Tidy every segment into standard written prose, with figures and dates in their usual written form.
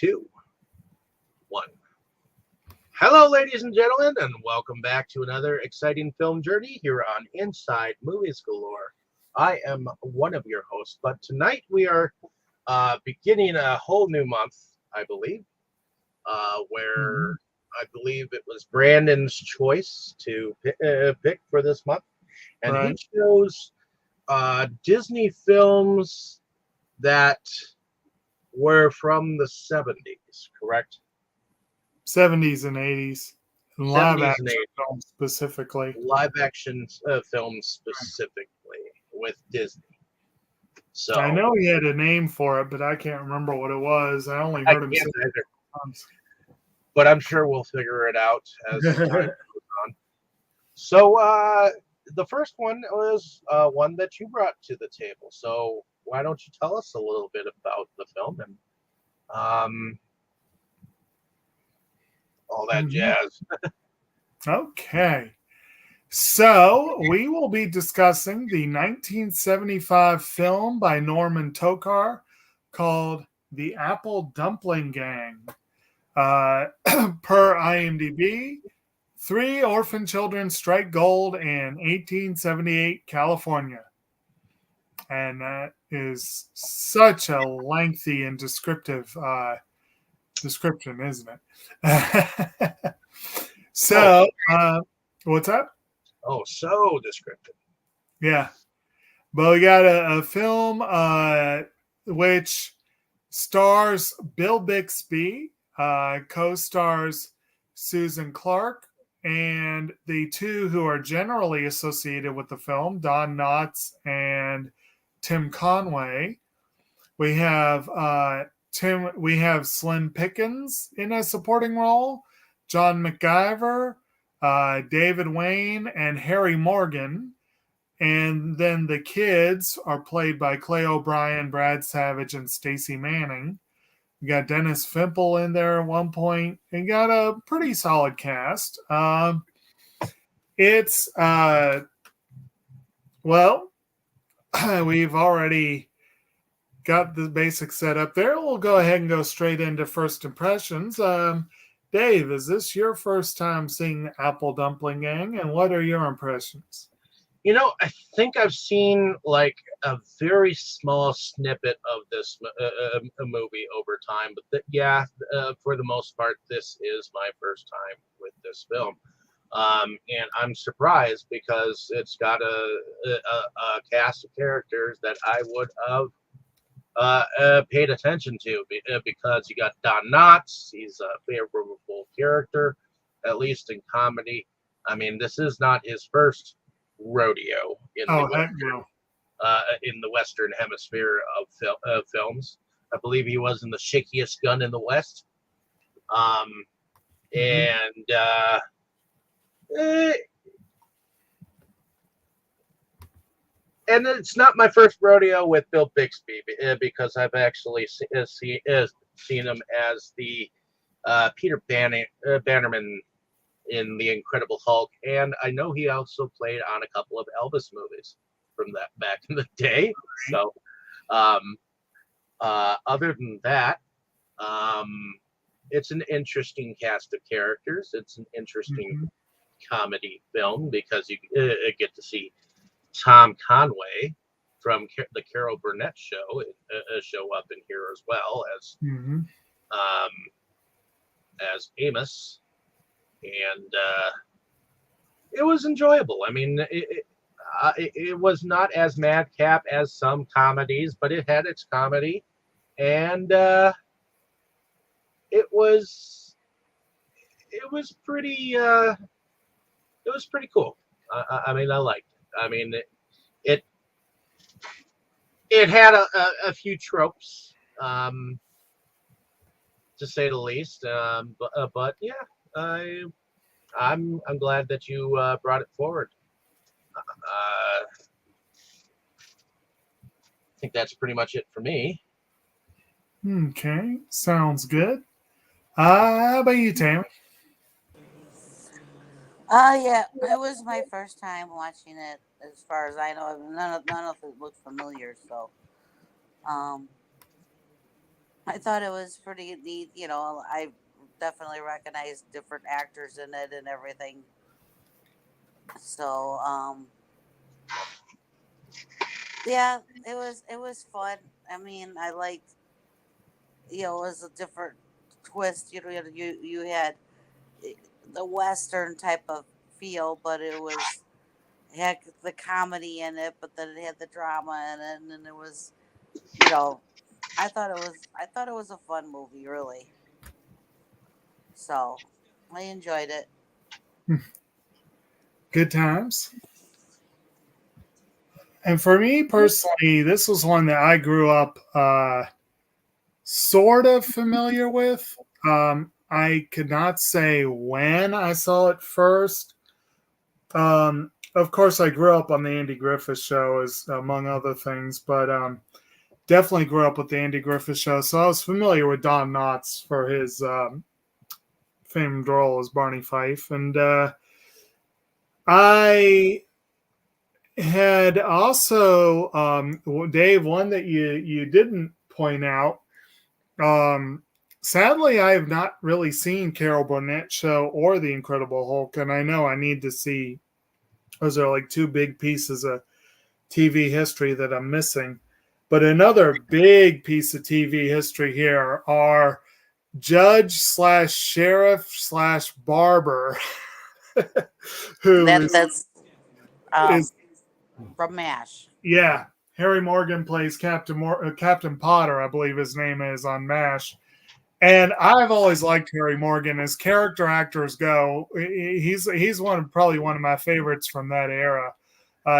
2, 1. Hello, ladies and gentlemen, and welcome back to another exciting film journey here on Inside Movies Galore. I am one of your hosts, but tonight we are beginning a whole new month, I believe, where I believe it was Brandon's choice to pick for this month, and he chose Disney films that were from the 70s, correct? 70s and 80s. Live action films specifically. Live action films specifically with Disney. So I know he had a name for it, but I can't remember what it was. I only heard him say it once. But I'm sure we'll figure it out as time goes on. So the first one was one that you brought to the table. So why don't you tell us a little bit about the film and all that jazz? Okay. So we will be discussing the 1975 film by Norman Tokar called The Appledumpling Gang. Per IMDb, 3 orphan children strike gold in 1878 California. And that is such a lengthy and descriptive description, isn't it? So, what's that? Oh, so descriptive. Yeah. But we got a film which stars Bill Bixby, co-stars Susan Clark, and the two who are generally associated with the film, Don Knotts and Tim Conway. We have Slim Pickens in a supporting role, John McGiver, David Wayne, and Harry Morgan. And then the kids are played by Clay O'Brien, Brad Savage, and Stacey Manning. We got Dennis Fimple in there at one point. And got a pretty solid cast. We've already got the basic setup there. We'll go ahead and go straight into first impressions. Dave, is this your first time seeing Appledumpling Gang, and what are your impressions? You know, I think I've seen like a very small snippet of this movie over time, but for the most part, this is my first time with this film. And I'm surprised because it's got a cast of characters that I would have paid attention to, because you got Don Knotts. He's a favorable character, at least in comedy. I mean, this is not his first rodeo in the Western Hemisphere of films. I believe he was in The Shakiest Gun in the West. And it's not my first rodeo with Bill Bixby, because I've actually seen him as the Peter Bannerman in The Incredible Hulk, and I know he also played on a couple of Elvis movies from that back in the day. So, other than that, it's an interesting cast of characters. It's an interesting comedy film because you get to see Tom Conway from the Carol Burnett show show up in here as well as Amos, and it was enjoyable. I mean, it was not as madcap as some comedies, but it had its comedy, and it was pretty cool. I mean, I liked it. I mean, it had a few tropes, to say the least. But yeah, I'm glad that you brought it forward. I think that's pretty much it for me. Okay, sounds good. How about you, Tammy? Yeah, it was my first time watching it. As far as I know, none of it looked familiar. So, I thought it was pretty neat. I definitely recognized different actors in it and everything. So, yeah, it was fun. I mean, I liked, it was a different twist. You had the western type of feel, but it had the comedy in it, but then it had the drama in it, and then it was, you know, I thought it was a fun movie, really. So I enjoyed it. Good times. And for me personally, this was one that I grew up sort of familiar with. I could not say when I saw it first. Of course, I grew up on the Andy Griffith Show, as among other things, but definitely grew up with the Andy Griffith Show. So I was familiar with Don Knotts for his famed role as Barney Fife, and I had also Dave, one that you didn't point out. Um, Sadly, I have not really seen Carol Burnett show or The Incredible Hulk, and I know I need to see. Those are like two big pieces of TV history that I'm missing. But another big piece of TV history here are Judge slash Sheriff slash Barber, who That's um is from MASH. yeah. Harry Morgan plays Captain Potter, I believe his name is on MASH. And I've always liked Harry Morgan as character actors go. He's probably one of my favorites from that era.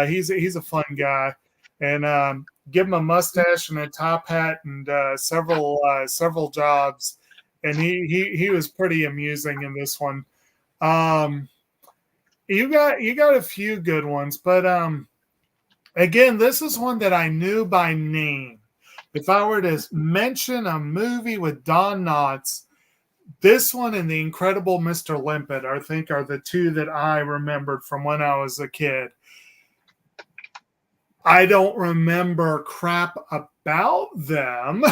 He's a fun guy, and give him a mustache and a top hat and several jobs, and he was pretty amusing in this one. Um, you got a few good ones, but again, this is one that I knew by name. If I were to mention a movie with Don Knotts, this one and The Incredible Mr. Limpet, I think, are the two that I remembered from when I was a kid. I don't remember crap about them.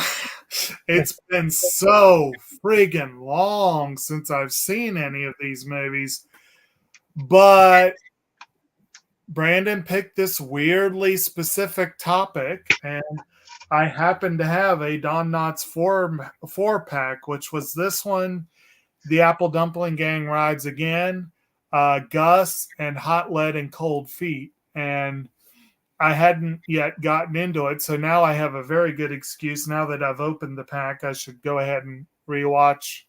It's been so friggin' long since I've seen any of these movies. But Brandon picked this weirdly specific topic, and I happened to have a Don Knotts four pack, which was this one, The Appledumpling Gang Rides Again, Gus, and Hot Lead and Cold Feet. And I hadn't yet gotten into it, so now I have a very good excuse. Now that I've opened the pack, I should go ahead and rewatch.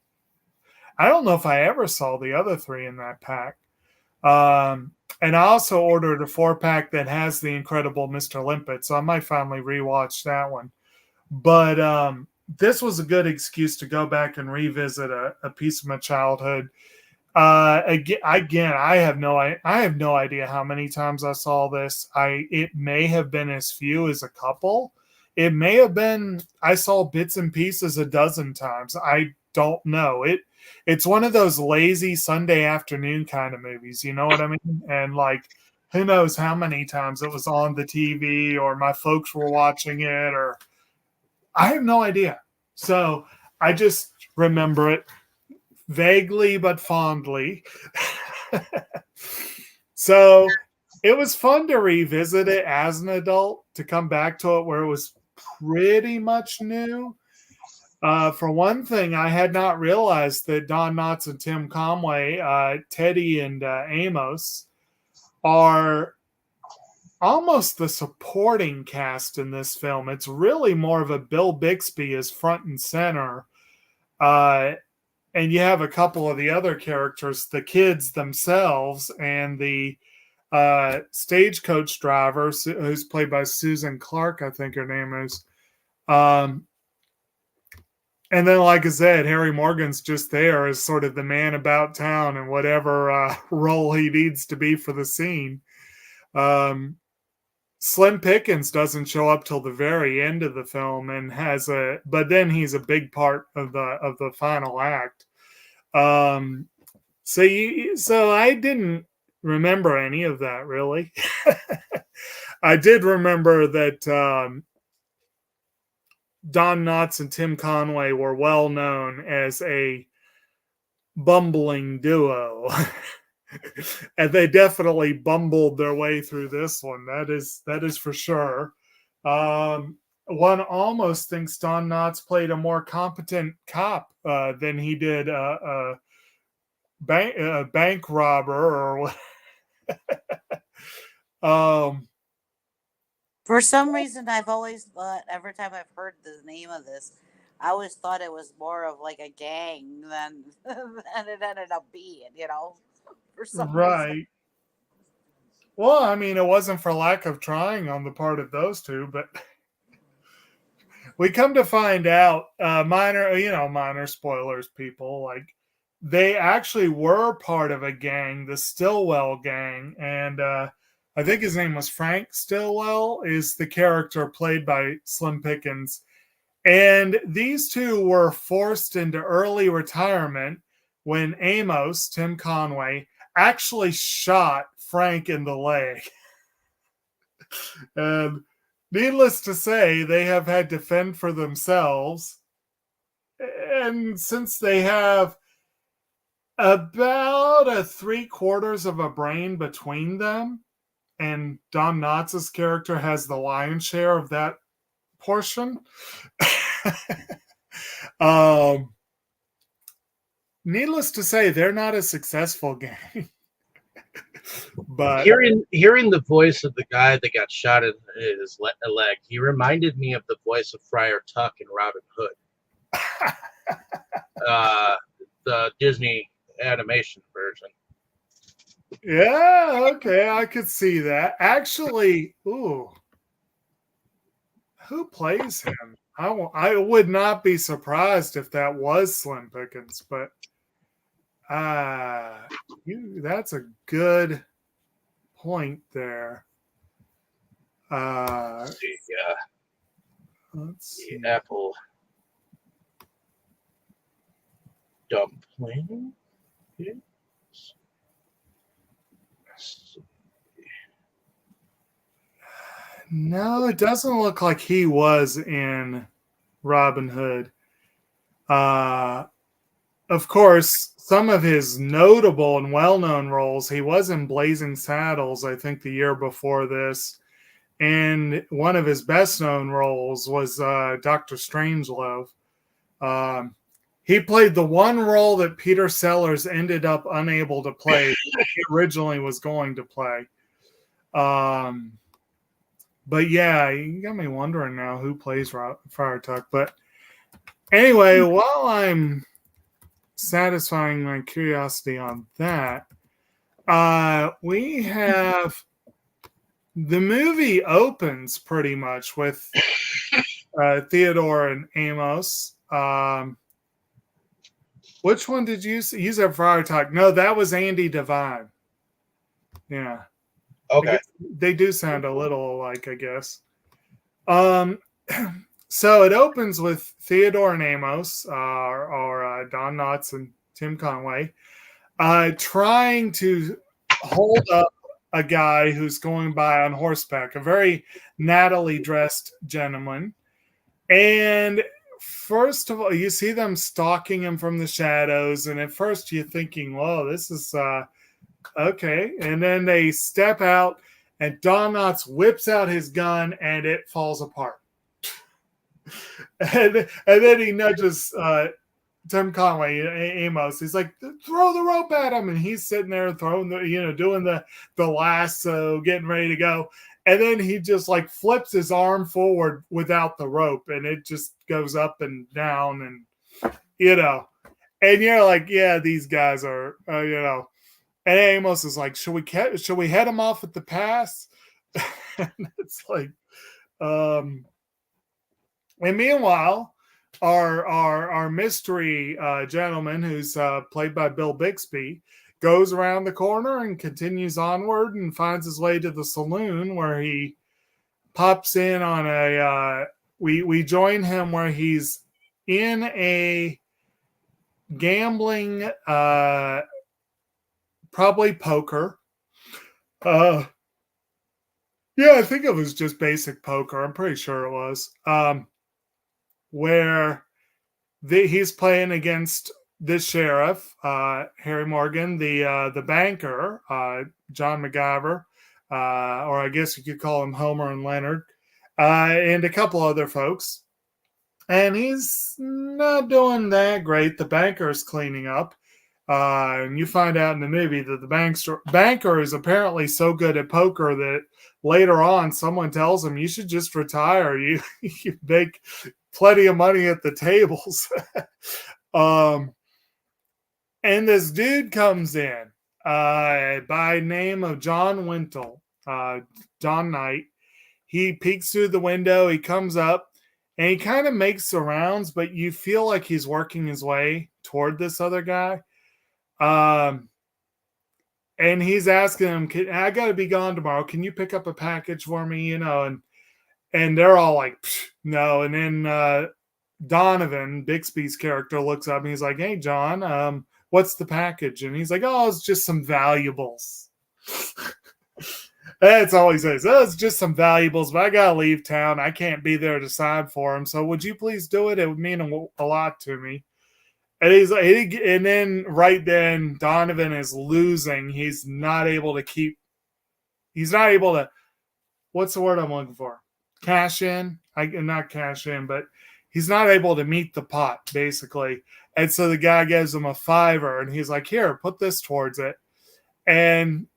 I don't know if I ever saw the other three in that pack. And I also ordered a four pack that has The Incredible Mr. Limpet, so I might finally rewatch that one. But this was a good excuse to go back and revisit a piece of my childhood. Again, I have no idea how many times I saw this. It may have been as few as a couple. It may have been I saw bits and pieces a dozen times. I don't know. It's one of those lazy Sunday afternoon kind of movies. You know what I mean? And like, who knows how many times it was on the TV or my folks were watching it, or I have no idea. So I just remember it vaguely but fondly. So it was fun to revisit it as an adult, to come back to it where it was pretty much new. For one thing, I had not realized that Don Knotts and Tim Conway, Teddy and Amos, are almost the supporting cast in this film. It's really more of a Bill Bixby as front and center. And you have a couple of the other characters, the kids themselves, and the stagecoach driver, who's played by Susan Clark, I think her name is. And then, like I said, Harry Morgan's just there as sort of the man about town and whatever role he needs to be for the scene. Slim Pickens doesn't show up till the very end of the film and but then he's a big part of the final act. So I didn't remember any of that really. I did remember that Don Knotts and Tim Conway were well known as a bumbling duo. And they definitely bumbled their way through this one. That is for sure. One almost thinks Don Knotts played a more competent cop than he did a bank robber or what. For some reason, I've always thought, every time I've heard the name of this, I always thought it was more of like a gang than it ended up being, for some reason. Right. Well, I mean, it wasn't for lack of trying on the part of those two, but we come to find out, minor spoilers, people, like they actually were part of a gang, the Stillwell gang, and I think his name was Frank Stillwell, is the character played by Slim Pickens. And these two were forced into early retirement when Amos, Tim Conway, actually shot Frank in the leg. And needless to say, they have had to fend for themselves. And since they have about a 3/4 of a brain between them, and Don Knotts' character has the lion's share of that portion. Needless to say, they're not a successful gang. But hearing the voice of the guy that got shot in his leg, he reminded me of the voice of Friar Tuck in Robin Hood, the Disney animation version. Yeah, okay, I could see that. Actually, who plays him? I would not be surprised if that was Slim Pickens, but that's a good point there. Let's see. The Apple Dumpling. No, it doesn't look like he was in Robin Hood. Of course, some of his notable and well-known roles, he was in Blazing Saddles, I think the year before this. And one of his best-known roles was Dr. Strangelove. He played the one role that Peter Sellers ended up unable to play that he originally was going to play. But yeah, you got me wondering now who plays Friar Tuck. But anyway, while I'm satisfying my curiosity on that, we have the movie opens pretty much with Theodore and Amos. Which one did you see? You said Friar Tuck. No, that was Andy Devine. Yeah. Okay. They do sound a little alike, I guess. So it opens with Theodore and Amos, or Don Knotts and Tim Conway, trying to hold up a guy who's going by on horseback, a very nattily dressed gentleman. And first of all, you see them stalking him from the shadows, and at first you're thinking, "Whoa, this is okay." And then they step out, and Don Knotts whips out his gun, and it falls apart. and then he nudges Tim Conway, Amos. He's like, "Throw the rope at him," and he's sitting there throwing doing the lasso, getting ready to go. And then he just like flips his arm forward without the rope, and it just goes up and down, and and you're like, yeah, these guys are, And Amos is like, should we head him off at the pass? And it's like, and meanwhile, our mystery gentleman, who's played by Bill Bixby, goes around the corner and continues onward and finds his way to the saloon, where he pops in on a we join him where he's in a gambling, probably poker. Yeah, I think it was just basic poker. I'm pretty sure it was. where he's playing against the sheriff, Harry Morgan, the banker, John MacGyver, or I guess you could call him Homer and Leonard, and a couple other folks. And he's not doing that great. The banker's cleaning up. And you find out in the movie that the banker is apparently so good at poker that later on someone tells him, you should just retire. You make plenty of money at the tables. And this dude comes in by name of John Wintle, John Knight. He peeks through the window. He comes up and he kind of makes the rounds, but you feel like he's working his way toward this other guy. And he's asking him, I got to be gone tomorrow. Can you pick up a package for me? You know, and they're all like, no. And then Donovan, Bixby's character, looks up and he's like, hey, John, what's the package? And he's like, oh, it's just some valuables. That's all he says. Oh, it's just some valuables, but I got to leave town. I can't be there to sign for him. So would you please do it? It would mean a lot to me. And he's like, and then right then, Donovan is losing. He's not able to, what's the word I'm looking for? Cash in? Not cash in, but he's not able to meet the pot, basically. And so the guy gives him a $5, and he's like, here, put this towards it. And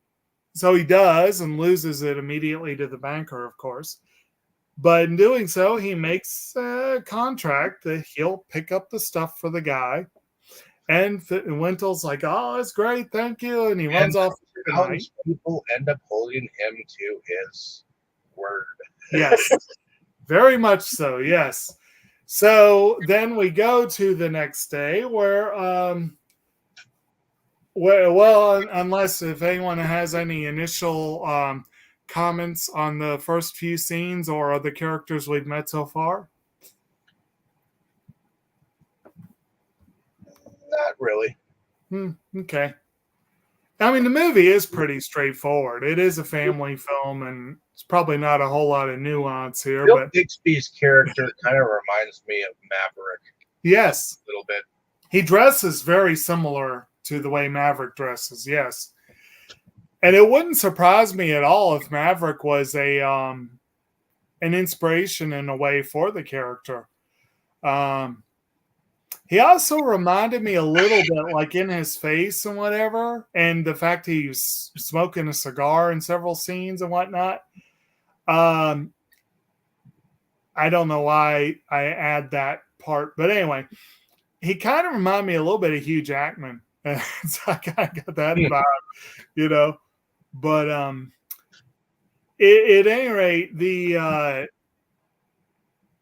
so he does and loses it immediately to the banker, of course. But in doing so, he makes a contract that he'll pick up the stuff for the guy. And Wintle's like, oh, that's great, thank you. And he runs off. People end up holding him to his word. Yes, very much so, yes. So then we go to the next day where unless if anyone has any initial comments on the first few scenes or the characters we've met so far. Not really. Okay. I mean, the movie is pretty straightforward. It is a family film, and it's probably not a whole lot of nuance here. Bill but Bixby's character kind of reminds me of Maverick. Yes. A little bit. He dresses very similar to the way Maverick dresses, yes. And it wouldn't surprise me at all if Maverick was an inspiration in a way for the character. He also reminded me a little bit like in his face and whatever, and the fact he was smoking a cigar in several scenes and whatnot. I don't know why I add that part, but anyway, he kind of reminded me a little bit of Hugh Jackman. So I kind of got that vibe, you know. But at any rate,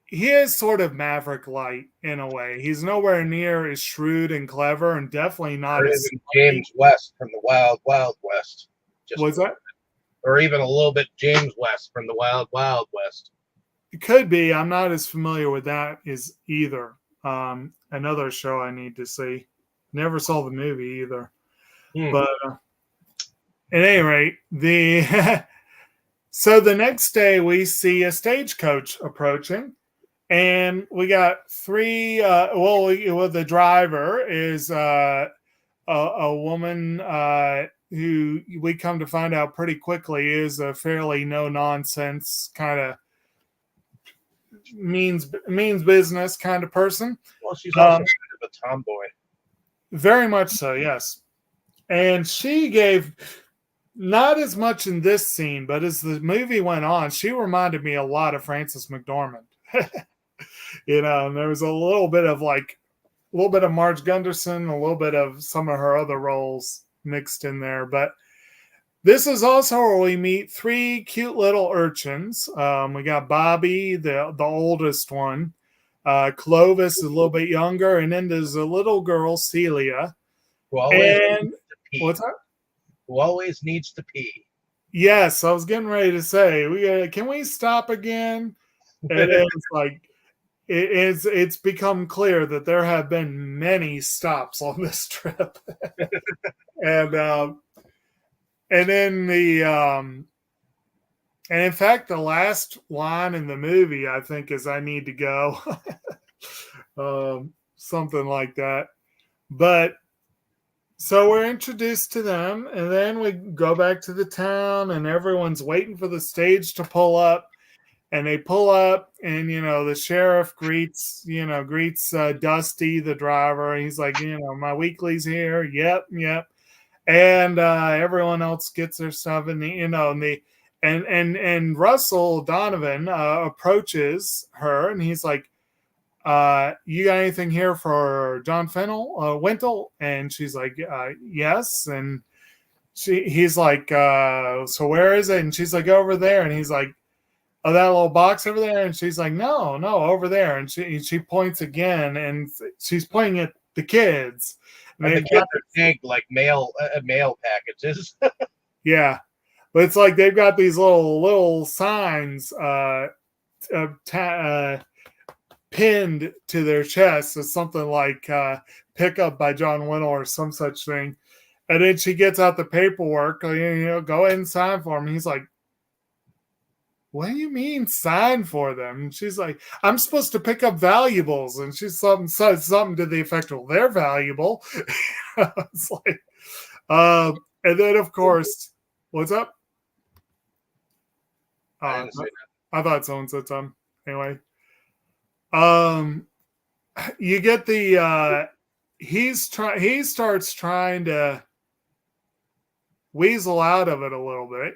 he is sort of Maverick light in a way. He's nowhere near as shrewd and clever, and definitely not as James West from the Wild Wild West. What's that? Or even a little bit James West from the Wild Wild West. It could be. I'm not as familiar with that as either. Another show I need to see. Never saw the movie either. But at any rate, so the next day we see a stagecoach approaching. And we got three. The driver is a woman who we come to find out pretty quickly is a fairly no nonsense kind of means business kind of person. Well, she's also kind of a tomboy. Very much so, yes. And she gave not as much in this scene, but as the movie went on, she reminded me a lot of Frances McDormand. You know, and there was a little bit of Marge Gunderson, a little bit of some of her other roles mixed in there. But this is also where we meet three cute little urchins. We got Bobby, the oldest one. Clovis is a little bit younger, and then there's a little girl, Celia. Who What's that? Who always needs to pee. Yes, I was getting ready to say, can we stop again? And it's like it's become clear that there have been many stops on this trip, and then and in fact, the last line in the movie I think is "I need to go." Something like that. But so we're introduced to them, and then we go back to the town, and everyone's waiting for the stage to pull up. And they pull up, and the sheriff greets Dusty, the driver. And he's like, my weekly's here. Yep, yep. And everyone else gets their stuff, and and Russell Donovan approaches her, and he's like, you got anything here for John Wintle? And she's like, yes. And he's like, so where is it? And she's like, over there. And he's like, oh, that little box over there. And she's like, no, over there. And she points again, and she's pointing at the kids. And the kids are tagged like mail packages. Yeah, but it's like they've got these little signs pinned to their chest. It's something like "pick up by John Wintle" or some such thing. And then she gets out the paperwork. Go ahead and sign for him. And he's like, what do you mean sign for them? And she's like, I'm supposed to pick up valuables. And she's something to the effect, well, they're valuable. It's like, and then of course, what's up? I thought someone said something. Anyway, you get the he starts trying to weasel out of it a little bit,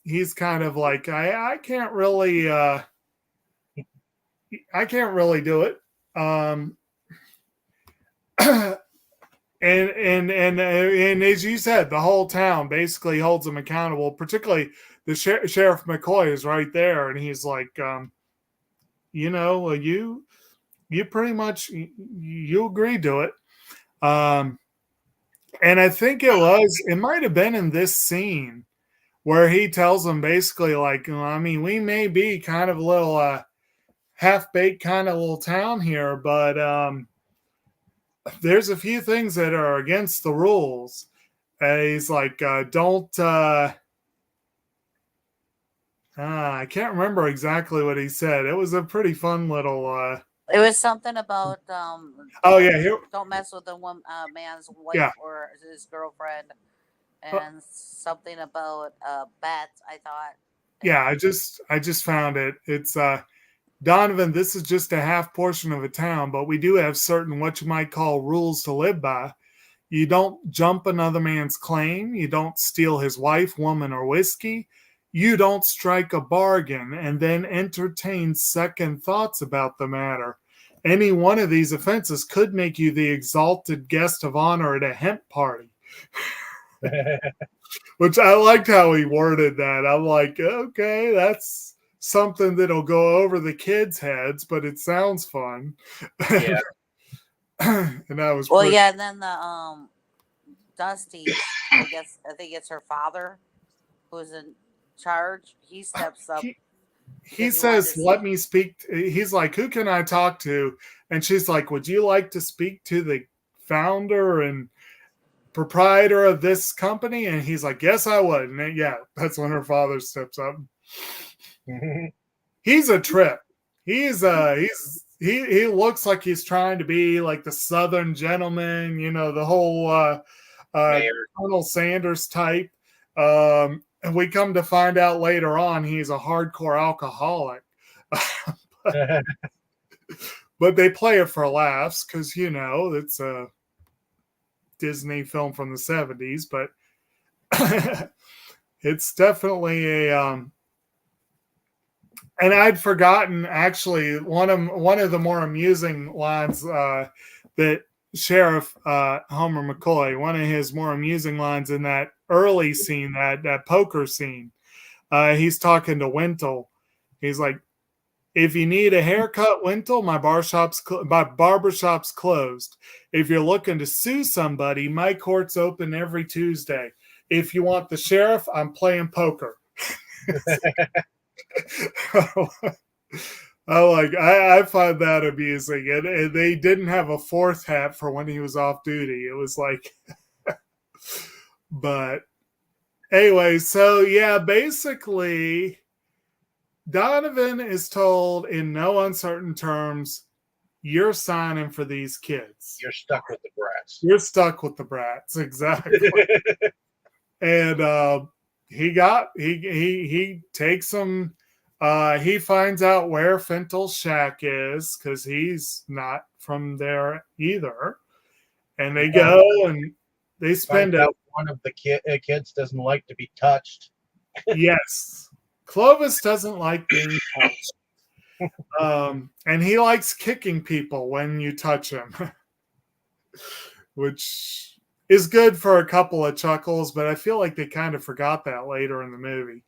he's kind of like, I can't really do it. And as you said, the whole town basically holds him accountable. Particularly the Sheriff McCoy is right there, and he's like, you pretty much you agreed to it. And I think it might have been in this scene where he tells them basically like, we may be kind of a little half-baked kind of little town here, but there's a few things that are against the rules. He's like, don't, I can't remember exactly what he said. It was a pretty fun little... It was something about, don't mess with the man's wife or his girlfriend. And something about bats, I thought. Yeah, I just found it. It's Donovan, this is just a half portion of a town, but we do have certain what you might call rules to live by. You don't jump another man's claim. You don't steal his wife, woman, or whiskey. You don't strike a bargain and then entertain second thoughts about the matter. Any one of these offenses could make you the exalted guest of honor at a hemp party. Which I liked how he worded that. I'm like, okay, that's something that'll go over the kids' heads, but it sounds fun. Yeah. And that was and then the Dusty, I think it's her father who's in charge. He steps up. He says, let me speak. He's like, who can I talk to? And she's like, would you like to speak to the founder and proprietor of this company? And he's like, yes, I would. And that's when her father steps up. He's a trip. He looks like he's trying to be like the Southern gentleman, the whole Colonel Sanders type. And we come to find out later on he's a hardcore alcoholic. But they play it for laughs because, it's a Disney film from the 70s, but it's definitely a and I'd forgotten actually one of the more amusing lines that Sheriff Homer McCoy, one of his more amusing lines in that early scene, that poker scene, he's talking to Wintle. He's like, if you need a haircut, Wintle, my barbershop's closed. If you're looking to sue somebody, my court's open every Tuesday. If you want the sheriff, I'm playing poker. I find that amusing. And they didn't have a fourth hat for when he was off duty. It was like, but anyway, so yeah, basically Donovan is told in no uncertain terms, you're signing for these kids. You're stuck with the brats. You're stuck with the brats, exactly. And he takes them. He finds out where Fintel's shack is because he's not from there either. And they go and they spend out one of the kids doesn't like to be touched. Yes, Clovis doesn't like being touched. And he likes kicking people when you touch him, which is good for a couple of chuckles, but I feel like they kind of forgot that later in the movie.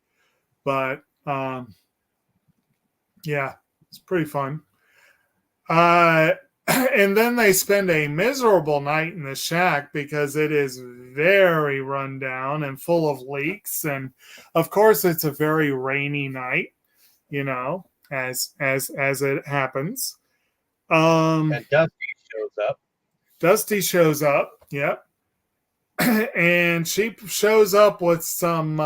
But yeah, it's pretty fun. And then they spend a miserable night in the shack because it is very run down and full of leaks. And of course, it's a very rainy night, you know, as it happens. And Dusty shows up. Dusty shows up, yep. And she shows up with some,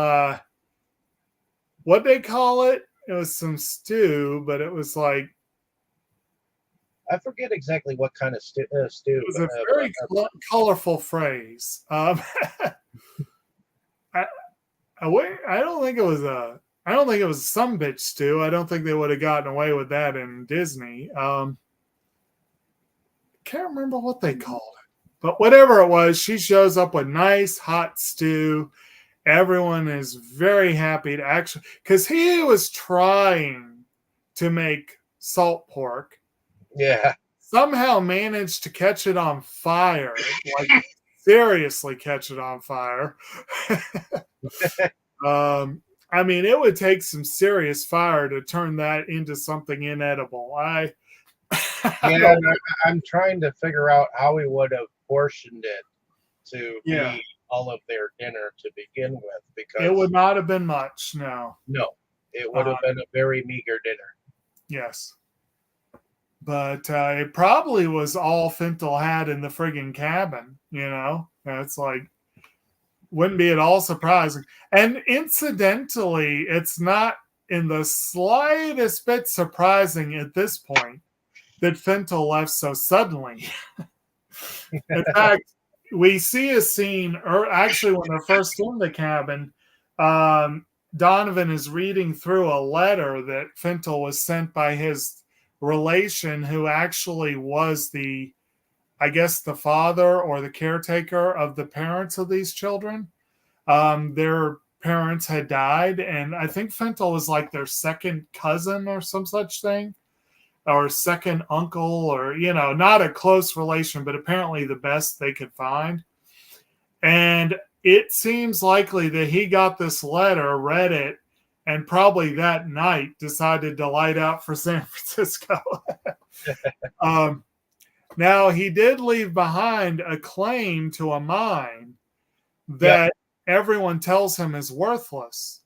what they call it? It was some stew, but it was like, I forget exactly what kind of stew. It was a very colorful phrase. I don't think it was a some bitch stew. I don't think they would have gotten away with that in Disney. Can't remember what they called it, but whatever it was, she shows up with nice hot stew. Everyone is very happy to actually, because he was trying to make salt pork. Yeah. Somehow managed to catch it on fire, like seriously catch it on fire. I mean, it would take some serious fire to turn that into something inedible. I'm trying to figure out how we would have portioned it to be all of their dinner to begin with, because it would not have been much. No, it would have been a very meager dinner. Yes. But it probably was all Fintel had in the friggin' cabin, you know? It's like, wouldn't be at all surprising. And incidentally, it's not in the slightest bit surprising at this point that Fintel left so suddenly. In fact, we see a scene, or actually when they're first in the cabin, Donovan is reading through a letter that Fintel was sent by his relation, who actually was the father or the caretaker of the parents of these children. Their parents had died, and I think Fintel was like their second cousin or some such thing, or second uncle, or, you know, not a close relation, but apparently the best they could find. And it seems likely that he got this letter, read it, and probably that night decided to light out for San Francisco. Now, he did leave behind a claim to a mine that everyone tells him is worthless.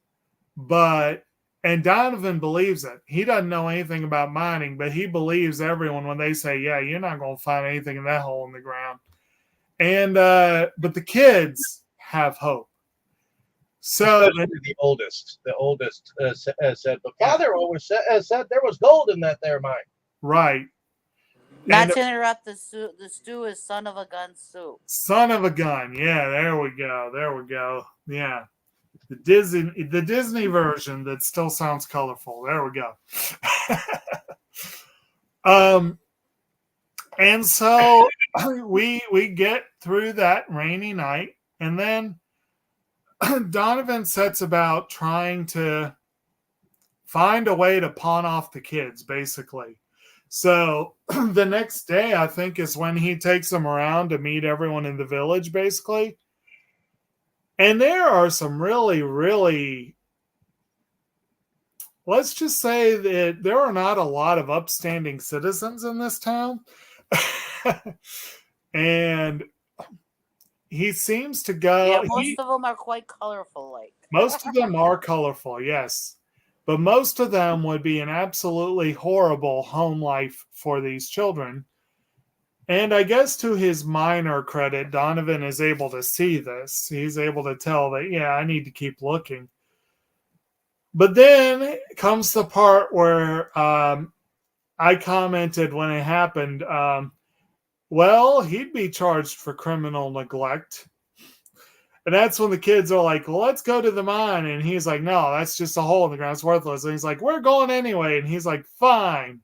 And Donovan believes it. He doesn't know anything about mining, but he believes everyone when they say, yeah, you're not going to find anything in that hole in the ground. And but the kids have hope. So the oldest said, but Father always said there was gold in that there mine. Right. Not to interrupt, the stew is son of a gun soup. Son of a gun. Yeah, there we go. Yeah. The Disney version that still sounds colorful. There we go. And so we get through that rainy night, and then Donovan sets about trying to find a way to pawn off the kids, basically. So the next day, I think, is when he takes them around to meet everyone in the village, basically. And there are some really, really, let's just say that there are not a lot of upstanding citizens in this town. And he seems to go. Yeah, most of them are quite colorful. Most of them are colorful, yes. But most of them would be an absolutely horrible home life for these children. And I guess to his minor credit, Donovan is able to see this. He's able to tell that, yeah, I need to keep looking. But then comes the part where I commented when it happened, well, he'd be charged for criminal neglect. And that's when the kids are like, well, let's go to the mine. And he's like, no, that's just a hole in the ground. It's worthless. And he's like, we're going anyway. And he's like, fine.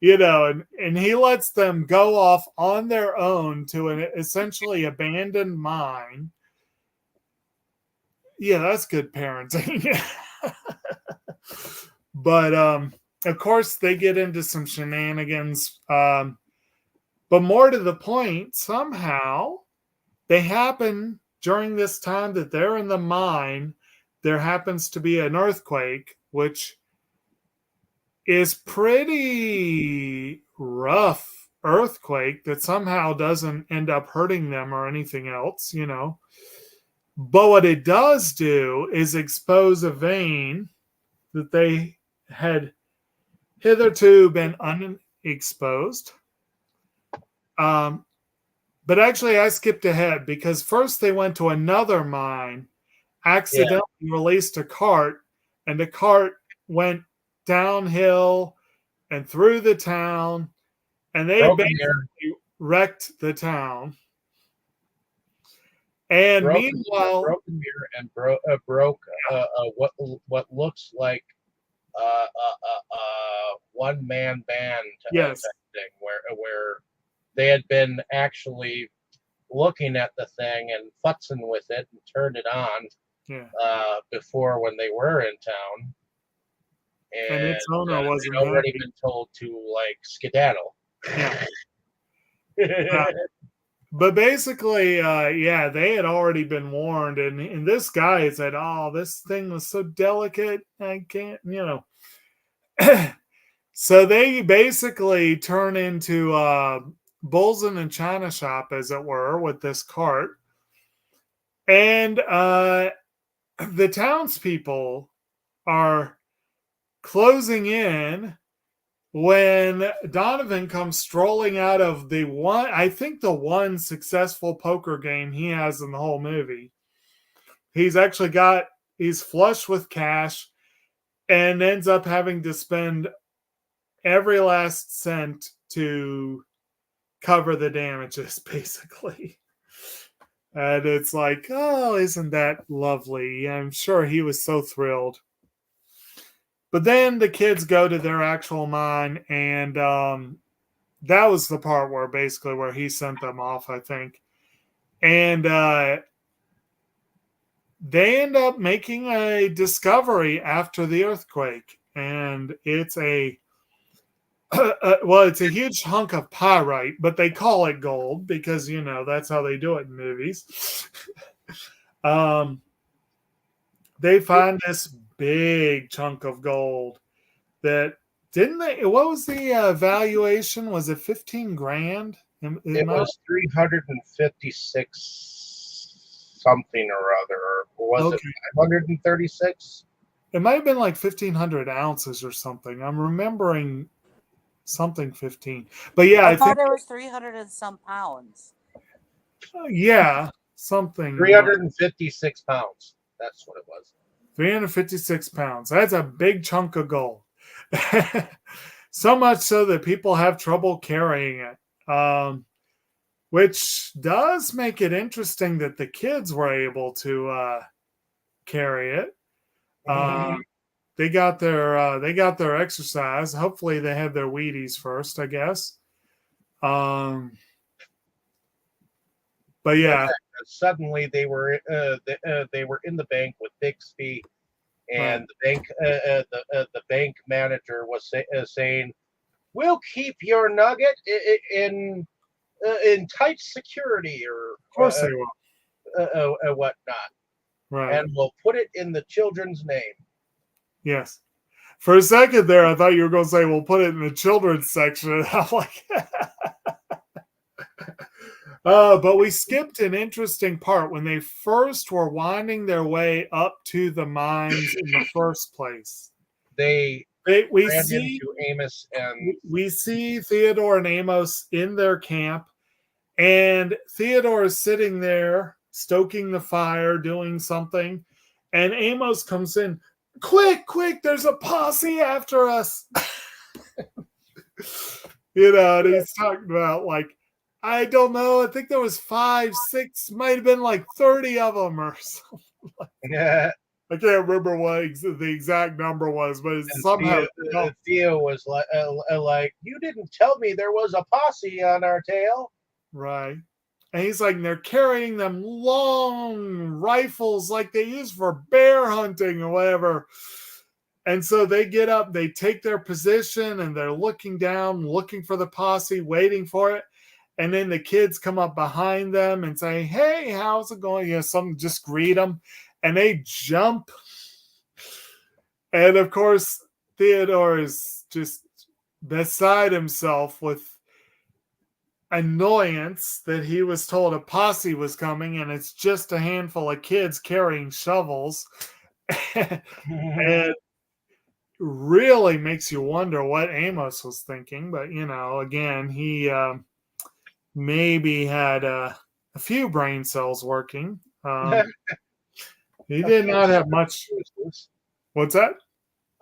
And he lets them go off on their own to an essentially abandoned mine. Yeah, that's good parenting. But of course, they get into some shenanigans. But more to the point, somehow they happen during this time that they're in the mine. There happens to be an earthquake, which is pretty rough earthquake that somehow doesn't end up hurting them or anything else, But what it does do is expose a vein that they had hitherto been unexposed. But actually, I skipped ahead because first they went to another mine, accidentally released a cart, and the cart went downhill and through the town, and they basically wrecked the town. And meanwhile, broken mirror and broke what looks like one man band type thing, where they had been actually looking at the thing and futzing with it and turned it on before when they were in town. And its owner wasn't already been told to like skedaddle. Yeah. But basically, they had already been warned, and this guy said, "Oh, this thing was so delicate, I can't," So they basically turn into bulls in a china shop, as it were, with this cart, and the townspeople are closing in when Donovan comes strolling out of the one successful poker game he has in the whole movie. He's flush with cash and ends up having to spend every last cent to cover the damages, basically. And it's like, oh, isn't that lovely? I'm sure he was so thrilled. But then the kids go to their actual mine, and that was the part where he sent them off, I think. And they end up making a discovery after the earthquake, and it's it's a huge hunk of pyrite, but they call it gold because that's how they do it in movies. They find this big chunk of gold that what was the valuation? Was it 15 grand? It was 356 something or other, or was it 536? It might have been like 1,500 ounces or something. I'm remembering something 15, but yeah, I thought it was 300 and some pounds. Something 356 pounds. That's what it was. 356 pounds. That's a big chunk of gold. So much so that people have trouble carrying it, which does make it interesting that the kids were able to carry it. They got their exercise. Hopefully, they had their Wheaties first, I guess. But yeah, suddenly they were in the bank with Bixby, and the bank manager was saying, "We'll keep your nugget in tight security, or of course they will, whatnot, right? And we'll put it in the children's name." Yes. For a second there, I thought you were going to say, "We'll put it in the children's section." I'm like, but we skipped an interesting part when they first were winding their way up to the mines in the first place. We see Amos and we see Theodore and Amos in their camp, and Theodore is sitting there stoking the fire, doing something, and Amos comes in. quick, there's a posse after us. And he's talking about, like, I don't know, I think there was 5, 6, might have been like 30 of them or something. Yeah. I can't remember what the exact number was, but it's somehow Theo was like, you didn't tell me there was a posse on our tail. Right. And he's like, they're carrying them long rifles like they use for bear hunting or whatever. And so they get up, they take their position, and they're looking down, looking for the posse, waiting for it. And then the kids come up behind them and say, hey, how's it going? Some just greet them. And they jump. And of course, Theodore is just beside himself with annoyance that he was told a posse was coming, and it's just a handful of kids carrying shovels. And really makes you wonder what Amos was thinking. But, again, he maybe had a few brain cells working. He did not have much. What's that?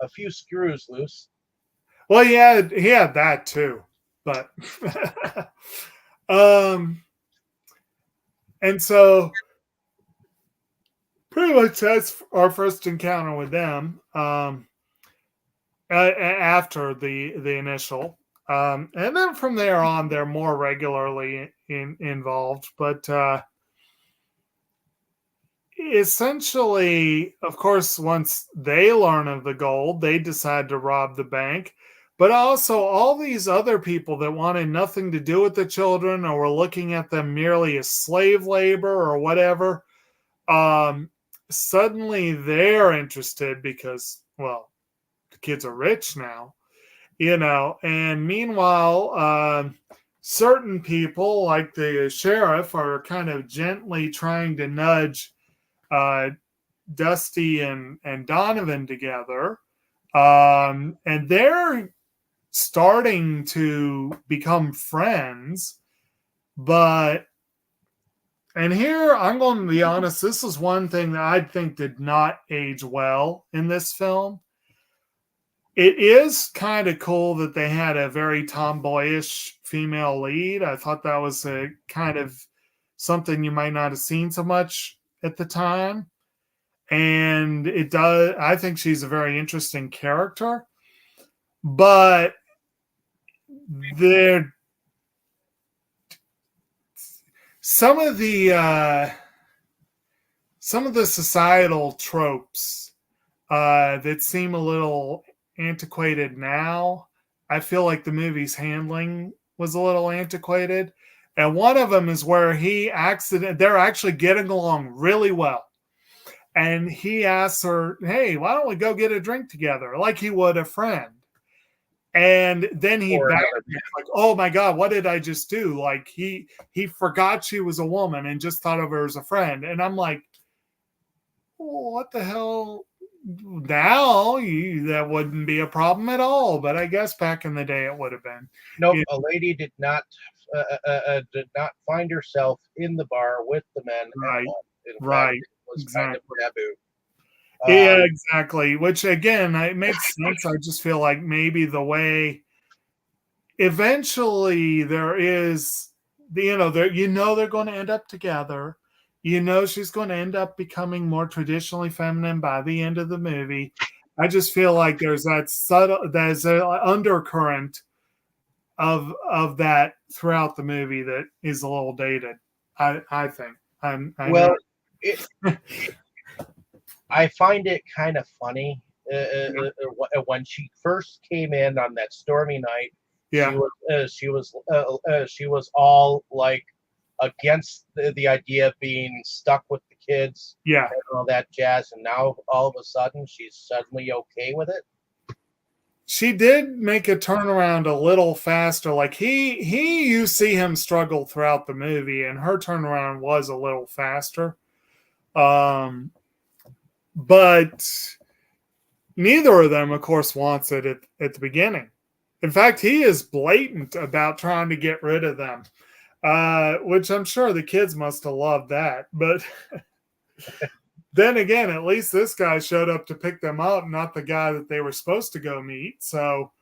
A few screws loose. Well, he had that too, but and so pretty much that's our first encounter with them. After the initial, and then from there on, they're more regularly involved, but. Essentially, of course, once they learn of the gold, they decide to rob the bank. But also all these other people that wanted nothing to do with the children or were looking at them merely as slave labor or whatever, suddenly they're interested because, well, the kids are rich now, and meanwhile, certain people like the sheriff are kind of gently trying to nudge Dusty and Donovan together, and they're starting to become friends. And here I'm going to be honest, this is one thing that I think did not age well in this film. It is kind of cool that they had a very tomboyish female lead. I thought that was a kind of something you might not have seen so much at the time, and it does. I think she's a very interesting character, but there some of the societal tropes that seem a little antiquated now. I feel like the movie's handling was a little antiquated. And one of them is where they're actually getting along really well. And he asks her, hey, why don't we go get a drink together? Like he would a friend. And then he like, oh my God, what did I just do? Like he forgot she was a woman and just thought of her as a friend. And I'm like, oh, what the hell? Now that wouldn't be a problem at all. But I guess back in the day it would have been. Nope, a lady did not find herself in the bar with the men. Right. In right. Fact, it was exactly. kind of taboo. Yeah, exactly. Which again, it makes sense. I just feel like maybe the way eventually there is, they're going to end up together. She's going to end up becoming more traditionally feminine by the end of the movie. I just feel like there's an undercurrent of that throughout the movie that is a little dated. I think. I find it kind of funny when she first came in on that stormy night. Yeah, she was all like against the idea of being stuck with the kids. Yeah, and all that jazz, and now all of a sudden she's suddenly okay with it. She did make a turnaround a little faster. Like you see him struggle throughout the movie, and her turnaround was a little faster. But neither of them, of course, wants it at the beginning. In fact, he is blatant about trying to get rid of them, which I'm sure the kids must have loved that. But then again, at least this guy showed up to pick them up, not the guy that they were supposed to go meet. So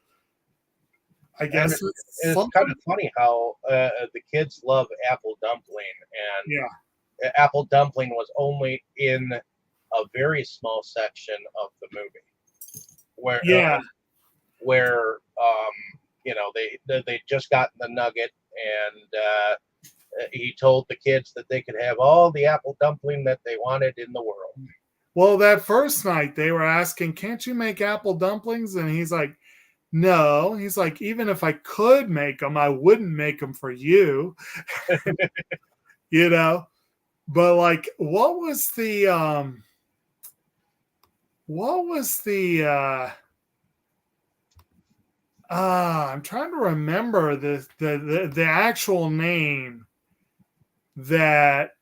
I And guess it's it's kind something. of funny how the kids love apple dumpling, Yeah. and apple dumpling was only in a very small section of the movie where Yeah. they just gotten the nugget, and he told the kids that they could have all the apple dumpling that they wanted in the world. Well, that first night they were asking, "Can't you make apple dumplings?" And he's like, "No." He's like, "Even if I could make them, I wouldn't make them for you." you know. But like, what was the I'm trying to remember the actual name that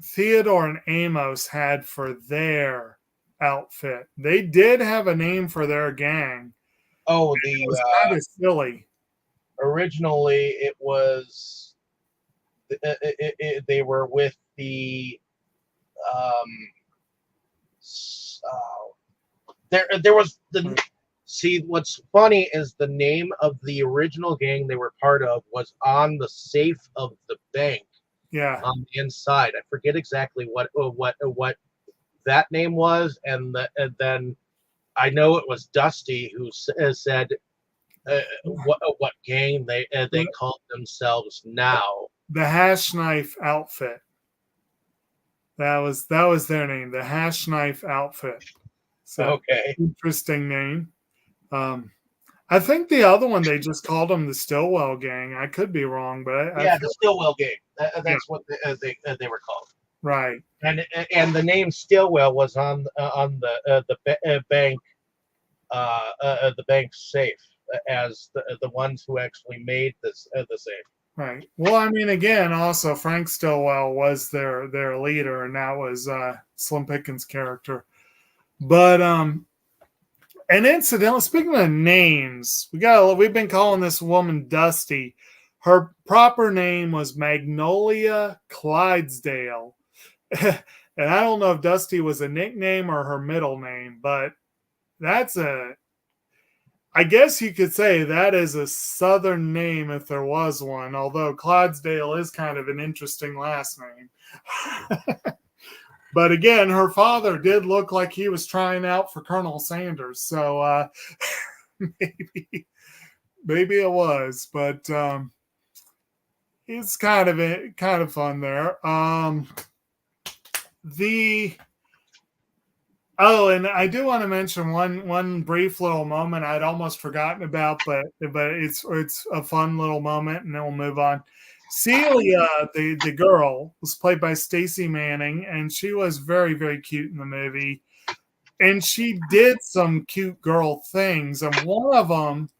Theodore and Amos had for their outfit. They did have a name for their gang. Oh, It was kind of silly. originally it was they were with the there was the see what's funny is the name of the original gang they were part of was on the safe of the bank Yeah. on the inside. I forget exactly what that name was, and then I know it was Dusty who said what gang they called themselves now. The Hash Knife Outfit. That was their name, the Hash Knife Outfit. So Okay. interesting name. I think the other one they just called them the Stillwell Gang. I could be wrong, but The Stillwell Gang. That's what they were called. Right. And the name Stillwell was on the bank the bank's safe as the ones who actually made this the safe. Right. Well, I mean, again, also Frank Stillwell was their leader, and that was Slim Pickens' character. But and incidentally, speaking of names, we've been calling this woman Dusty. Her proper name was Magnolia Clydesdale. And I don't know if Dusty was a nickname or her middle name, but I guess you could say that is a Southern name if there was one, although Clydesdale is kind of an interesting last name. But again, her father did look like he was trying out for Colonel Sanders, so maybe it was, but it's kind of fun there. And I do want to mention one brief little moment I'd almost forgotten about, but it's a fun little moment, and then we'll move on. Celia, the girl, was played by Stacey Manning, and she was very, very cute in the movie. And she did some cute girl things, and one of them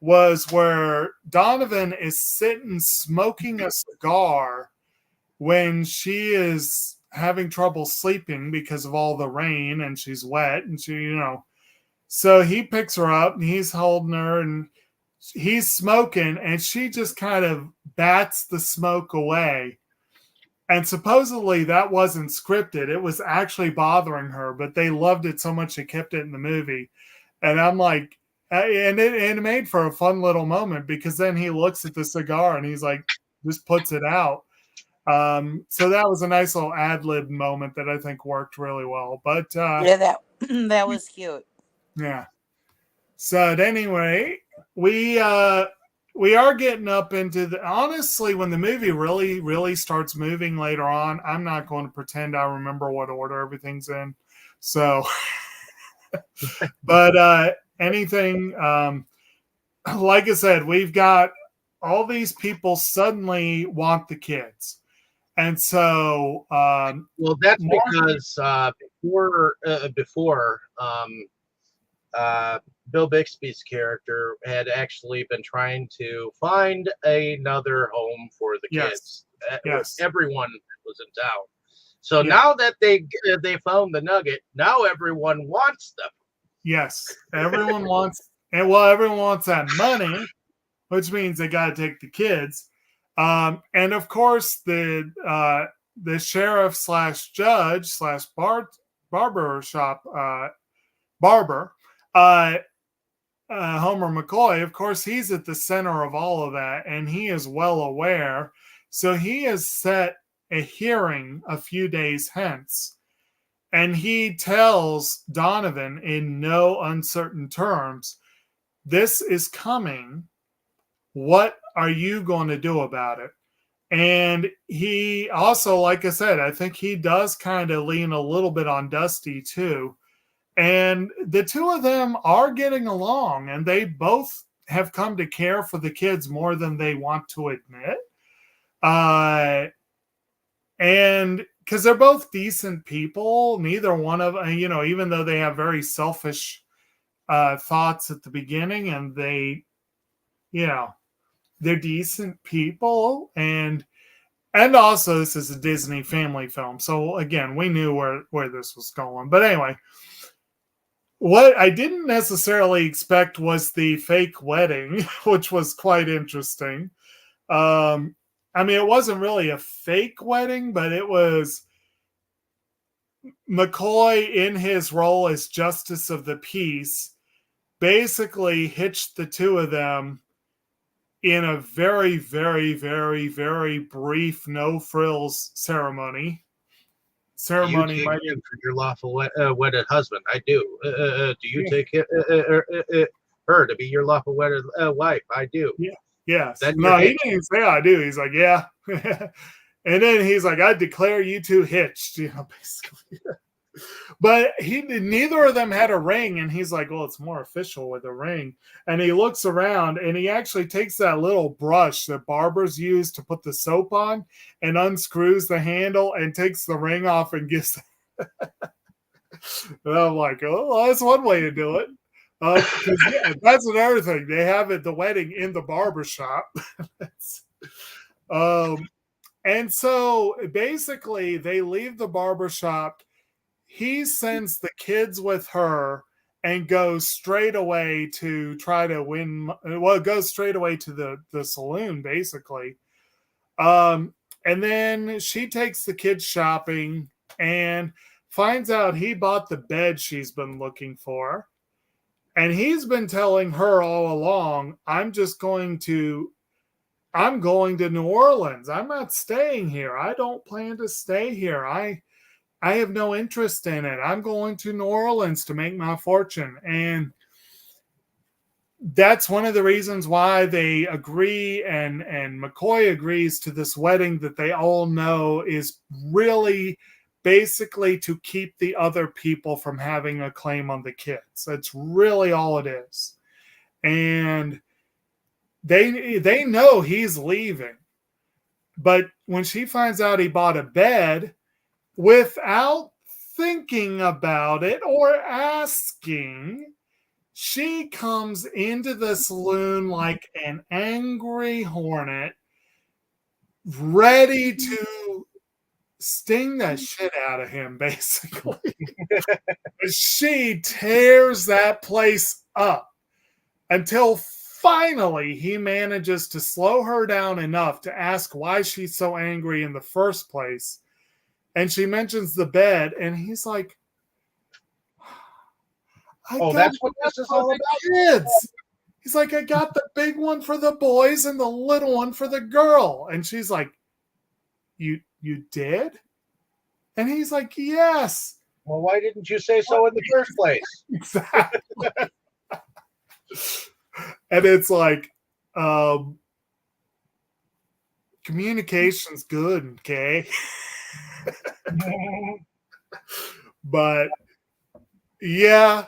was where Donovan is sitting smoking a cigar when she is having trouble sleeping because of all the rain, and she's wet, and so he picks her up and he's holding her and he's smoking, and she just kind of bats the smoke away. And supposedly that wasn't scripted. It was actually bothering her, but they loved it so much they kept it in the movie. And I'm like, and it made for a fun little moment, because then he looks at the cigar and he's like, just puts it out. So that was a nice little ad-lib moment that I think worked really well. But that was cute. Yeah. So at any rate, we are getting up into honestly, when the movie really, really starts moving later on, I'm not going to pretend I remember what order everything's in. So, but anything, like I said, we've got all these people suddenly want the kids. And so, well, that's because before Bill Bixby's character had actually been trying to find another home for the kids. Yes. Everyone was in town. So now that they found the nugget, now everyone wants them. Yes, everyone wants, and well, everyone wants that money, which means they got to take the kids. And of course, the the sheriff slash judge slash barber shop barber, Homer McCoy, of course, he's at the center of all of that, and he is well aware. So he has set a hearing a few days hence, and he tells Donovan in no uncertain terms, this is coming. What are you going to do about it? And he also, like I said, I think he does kind of lean a little bit on Dusty too. And the two of them are getting along, and they both have come to care for the kids more than they want to admit. And because they're both decent people, neither one of even though they have very selfish thoughts at the beginning, and they're decent people, and also this is a Disney family film, so again, we knew where this was going. But anyway. What I didn't necessarily expect was the fake wedding, which was quite interesting. I mean, it wasn't really a fake wedding, but it was McCoy in his role as Justice of the Peace basically hitched the two of them in a very, very, very, very brief, no frills ceremony. You take him for your lawful wedded husband. I do. Do you take her to be your lawful wedded wife? I do. Yeah. Yes. No, he didn't even say I do. He's like, yeah. And then he's like, I declare you two hitched, basically. But neither of them had a ring, and he's like, well, it's more official with a ring. And he looks around, and he actually takes that little brush that barbers use to put the soap on and unscrews the handle and takes the ring off and gives it. And I'm like, oh, well, that's one way to do it. That's another thing. They have the wedding in the barber shop. And so basically they leave the barber shop. He sends the kids with her and goes straight away to try to win. Well, goes straight away to the saloon, basically. And then she takes the kids shopping and finds out he bought the bed she's been looking for. And he's been telling her all along, I'm going to New Orleans. I'm not staying here. I don't plan to stay here. I have no interest in it. I'm going to New Orleans to make my fortune. And that's one of the reasons why they agree, and McCoy agrees to this wedding that they all know is really basically to keep the other people from having a claim on the kids. That's really all it is. And they know he's leaving. But when she finds out he bought a bed, without thinking about it or asking, she comes into the saloon like an angry hornet, ready to sting the shit out of him, basically. She tears that place up until finally he manages to slow her down enough to ask why she's so angry in the first place. And she mentions the bed, and he's like, that's what this is all about? Kids. He's like, I got the big one for the boys and the little one for the girl. And she's like, you did? And he's like, yes. Well, why didn't you say so in the first place? Exactly. And it's like, communication's good, okay? But yeah.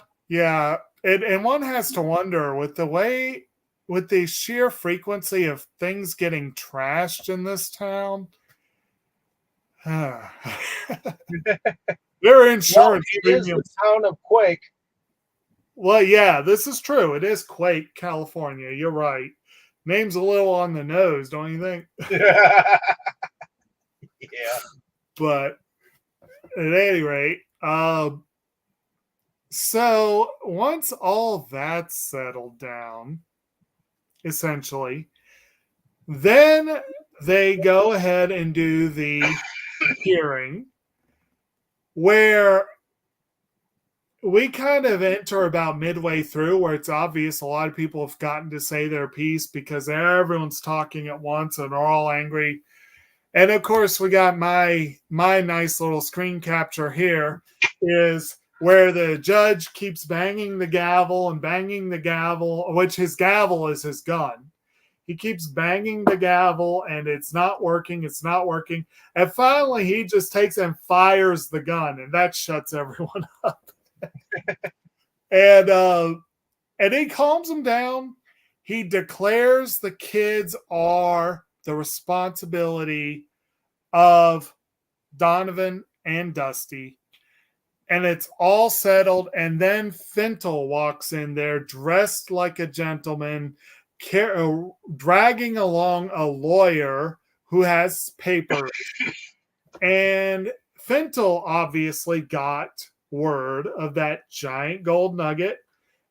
And one has to wonder with the sheer frequency of things getting trashed in this town. Their insurance is the town of Quake. Well, yeah, this is true. It is Quake, California. You're right. Name's a little on the nose, don't you think? Yeah. But at any rate, so once all that's settled down, essentially, then they go ahead and do the hearing where we kind of enter about midway through, where it's obvious a lot of people have gotten to say their piece because everyone's talking at once and they're all angry. And of course, we got my nice little screen capture here is where the judge keeps banging the gavel, which his gavel is his gun. He keeps banging the gavel and it's not working. And finally, he just takes and fires the gun, and that shuts everyone up. And he calms them down. He declares the kids are the responsibility of Donovan and Dusty. And it's all settled. And then Fintel walks in there dressed like a gentleman, dragging along a lawyer who has papers. And Fintel obviously got word of that giant gold nugget.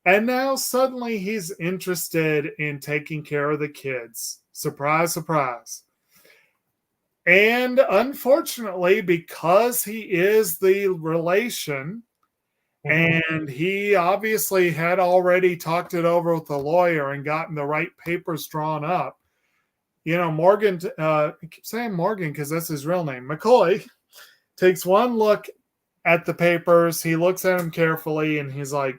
And now suddenly he's interested in taking care of the kids. Surprise, surprise. And unfortunately, because he is the relation, and he obviously had already talked it over with the lawyer and gotten the right papers drawn up, Morgan, I keep saying Morgan because that's his real name, McCoy, takes one look at the papers. He looks at them carefully and he's like,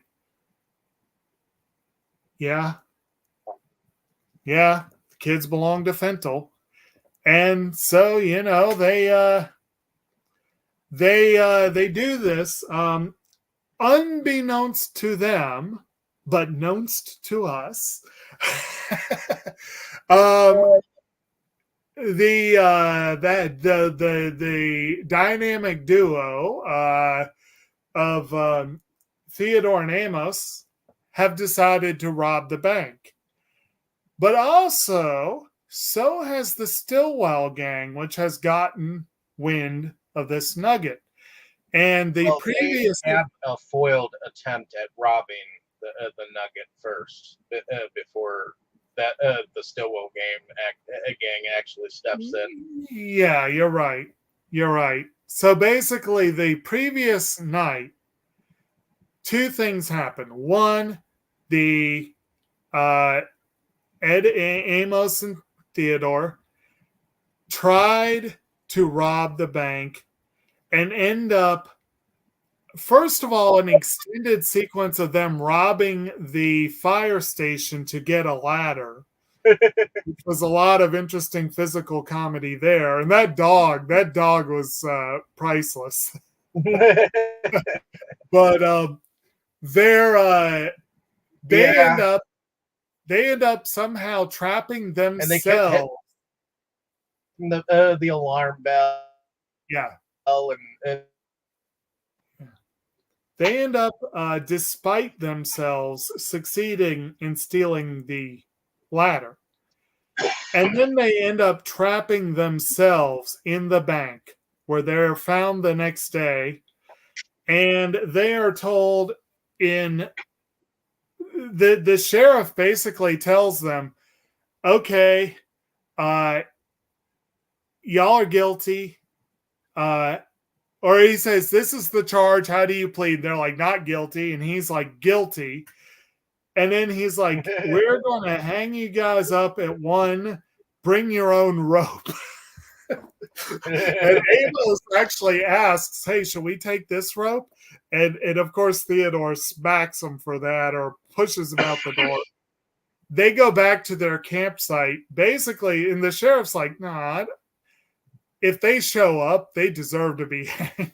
yeah, the kids belong to Fintel. And so, they do this, unbeknownst to them, but knownst to us. The dynamic duo of Theodore and Amos have decided to rob the bank. But also, so has the Stillwell gang, which has gotten wind of this nugget. And they have a foiled attempt at robbing the nugget first before that the Stillwell gang actually steps in. Yeah, you're right. So basically, the previous night, two things happened. One, the Amos and Theodore tried to rob the bank and end up, first of all, an extended sequence of them robbing the fire station to get a ladder. Which was a lot of interesting physical comedy there. And that dog was priceless. But they end up somehow trapping themselves. And the alarm bell. Yeah. And they end up, despite themselves, succeeding in stealing the ladder. And then they end up trapping themselves in the bank, where they're found the next day. And they are told the sheriff basically tells them, okay, y'all are guilty. Or he says, this is the charge. How do you plead? They're like, not guilty. And he's like, guilty. And then he's like, we're going to hang you guys up at 1. Bring your own rope. And Amos actually asks, hey, should we take this rope? And of course, Theodore smacks him for that or pushes him out the door. They go back to their campsite, basically, and the sheriff's like, nah, if they show up, they deserve to be hanged.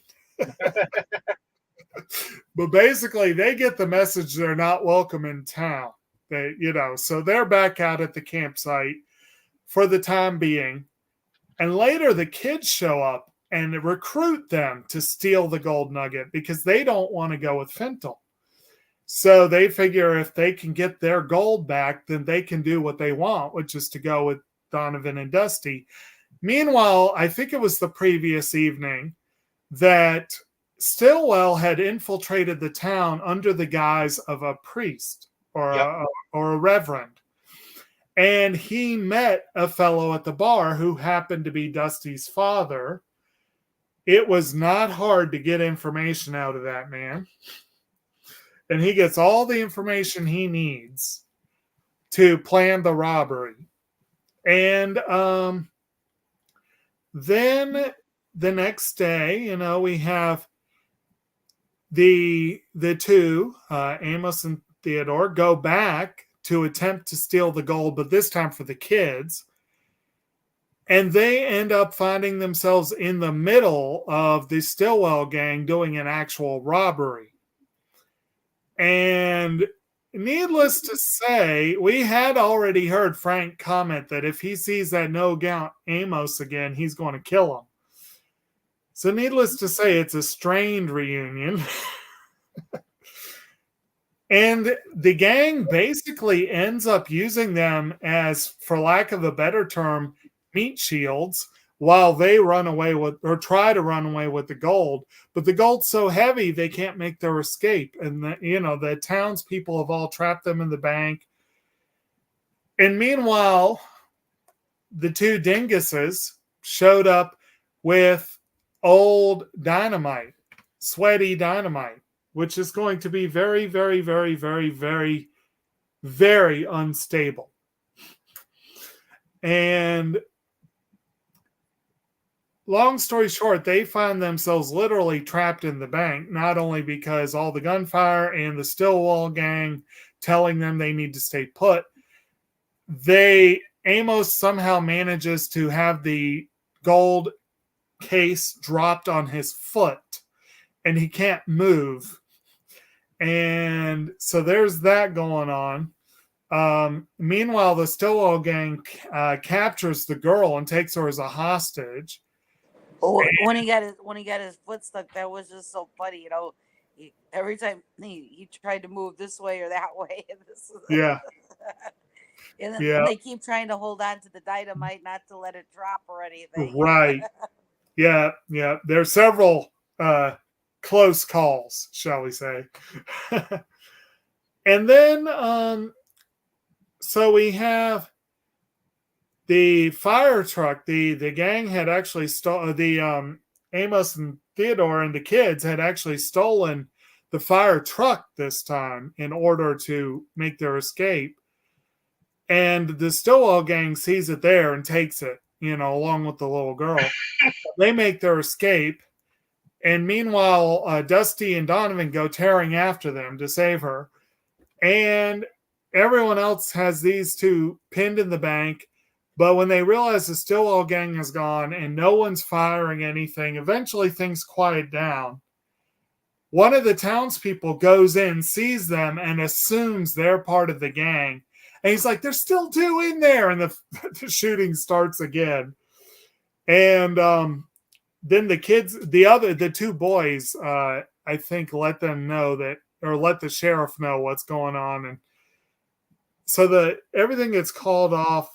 But basically, they get the message they're not welcome in town. So they're back out at the campsite for the time being. And later, the kids show up and recruit them to steal the gold nugget because they don't want to go with Fintel. So they figure if they can get their gold back, then they can do what they want, which is to go with Donovan and Dusty. Meanwhile, I think it was the previous evening that Stillwell had infiltrated the town under the guise of a priest or a reverend. And he met a fellow at the bar who happened to be Dusty's father. it was not hard to get information out of that man. And he gets all the information he needs to plan the robbery. And then the next day, we have the two, Amos and Theodore, go back to attempt to steal the gold, but this time for the kids. And they end up finding themselves in the middle of the Stillwell gang doing an actual robbery. And needless to say, we had already heard Frank comment that if he sees that no-count Amos again, he's going to kill him. So needless to say, it's a strained reunion. And the gang basically ends up using them as, for lack of a better term, meat shields while they run away with, or try to run away with, the gold. But the gold's so heavy they can't make their escape. And the townspeople have all trapped them in the bank. And meanwhile, the two dinguses showed up with old dynamite, sweaty dynamite, which is going to be very, very, very, very, very, very unstable. And long story short, they find themselves literally trapped in the bank, not only because all the gunfire and the Stillwell gang telling them they need to stay put. Amos somehow manages to have the gold case dropped on his foot, and he can't move. And so there's that going on. Meanwhile, the Stillwell gang captures the girl and takes her as a hostage. When he got his foot stuck, that was just so funny. Every time he tried to move this way or that way. Yeah. And then they keep trying to hold on to the dynamite, not to let it drop or anything. Right. Yeah. There's several close calls, shall we say. And then, so we have the fire truck. The gang had actually stolen, Amos and Theodore and the kids had actually stolen the fire truck this time in order to make their escape. And the Stillwell gang sees it there and takes it, along with the little girl. They make their escape. And meanwhile, Dusty and Donovan go tearing after them to save her. And everyone else has these two pinned in the bank. But when they realize the Stillwell gang is gone and no one's firing anything, eventually things quiet down. One of the townspeople goes in, sees them, and assumes they're part of the gang. And he's like, there's still two in there. And the shooting starts again. And then the kids, the two boys, I think, let them know that, or let the sheriff know what's going on. And so everything gets called off.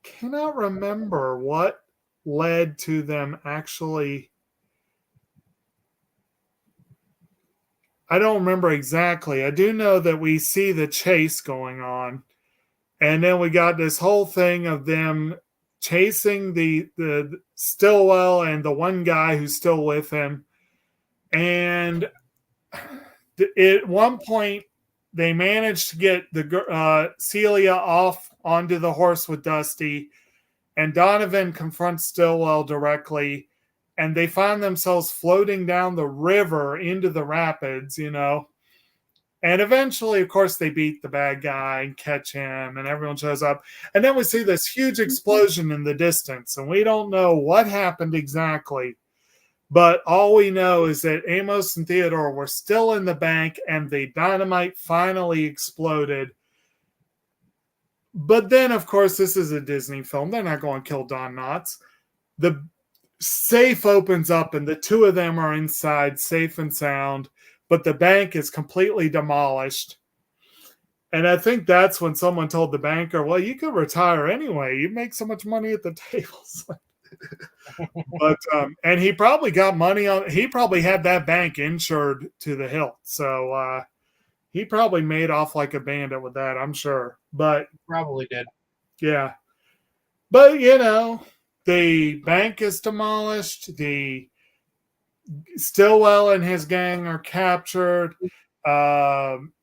Cannot remember what led to them actually. I don't remember exactly. I do know that we see the chase going on. And then we got this whole thing of them chasing the Stillwell and the one guy who's still with him. And at one point, they managed to get Celia off onto the horse with Dusty. And Donovan confronts Stillwell directly. And they find themselves floating down the river into the rapids, And eventually, of course, they beat the bad guy and catch him, and everyone shows up. And then we see this huge explosion in the distance, and we don't know what happened exactly. But all we know is that Amos and Theodore were still in the bank, and the dynamite finally exploded. But then, of course, this is a Disney film. They're not going to kill Don Knotts. The safe opens up, and the two of them are inside, safe and sound. But the bank is completely demolished. And I think that's when someone told the banker, well, you could retire anyway. You make so much money at the tables. But and he probably got money he probably had that bank insured to the hilt. So he probably made off like a bandit with that, I'm sure. But probably did. Yeah. But the bank is demolished. The Stillwell and his gang are captured. Um,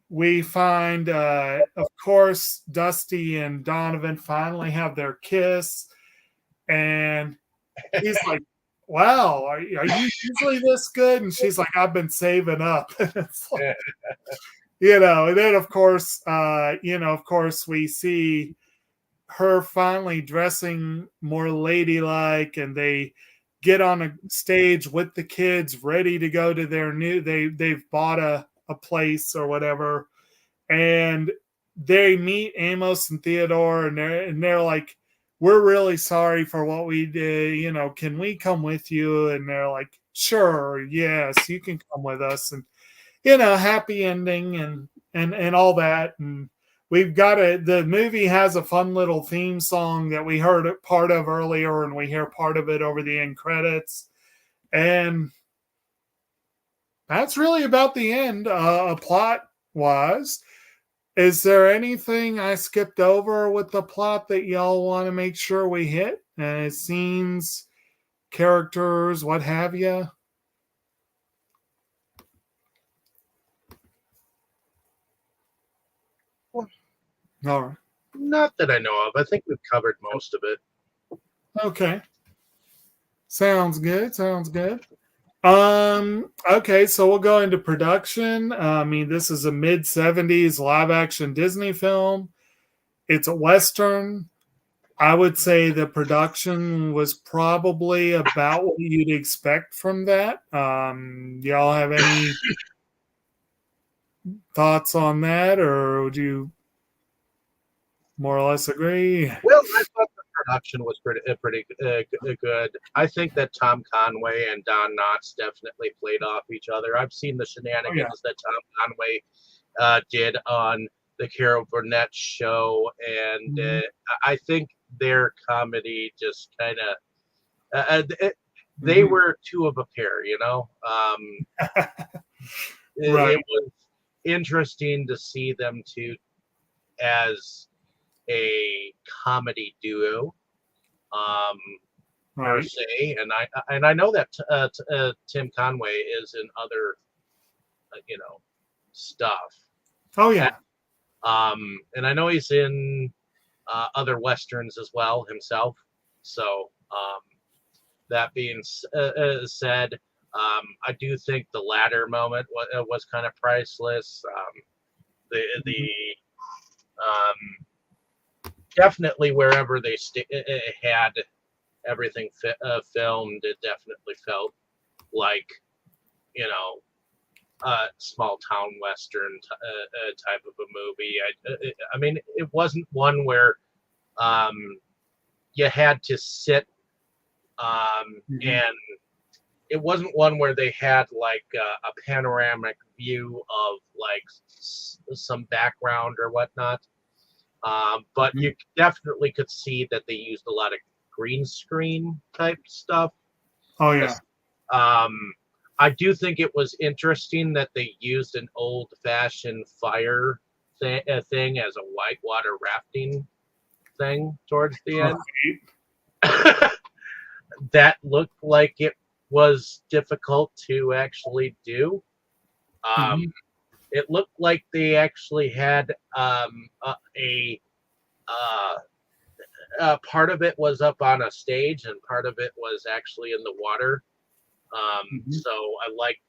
we find, of course, Dusty and Donovan finally have their kiss, and he's like, "Wow, are you usually this good?" And she's like, "I've been saving up." It's like, and then of course, we see her finally dressing more ladylike, and they get on a stage with the kids ready to go to their they've bought a place or whatever, and they meet Amos and Theodore, and they're like, "We're really sorry for what we did, can we come with you?" And they're like, "Sure, yes, you can come with us." And happy ending and all that. And we've got the movie has a fun little theme song that we heard part of earlier, and we hear part of it over the end credits. And that's really about the end, plot wise. Is there anything I skipped over with the plot that y'all want to make sure we hit? Scenes, characters, what have you? All right. Not that I know of. I think we've covered most of it. Okay. Sounds good. Okay, so we'll go into production. I mean, this is a mid-70s live-action Disney film. It's a Western. I would say the production was probably about what you'd expect from that. Y'all have any thoughts on that, or would you more or less agree? Well, I thought the production was pretty good. I think that Tom Conway and Don Knotts definitely played off each other. I've seen the shenanigans that Tom Conway did on the Carol Burnett show, and I think their comedy just kind of they were two of a pair, Right. It was interesting to see them two as a comedy duo, per se, and I know that Tim Conway is in other stuff. Oh yeah. And I know he's in other westerns as well himself. So that being said, I do think the latter moment was kind of priceless. Definitely wherever they had everything filmed, it definitely felt like small town western type of a movie. I mean, it wasn't one where you had to sit and it wasn't one where they had like a panoramic view of like some background or whatnot. But you definitely could see that they used a lot of green screen type stuff. Oh yeah. I do think it was interesting that they used an old-fashioned fire thing as a whitewater rafting thing towards the end. That looked like it was difficult to actually do. It looked like they actually had part of it was up on a stage and part of it was actually in the water. So I like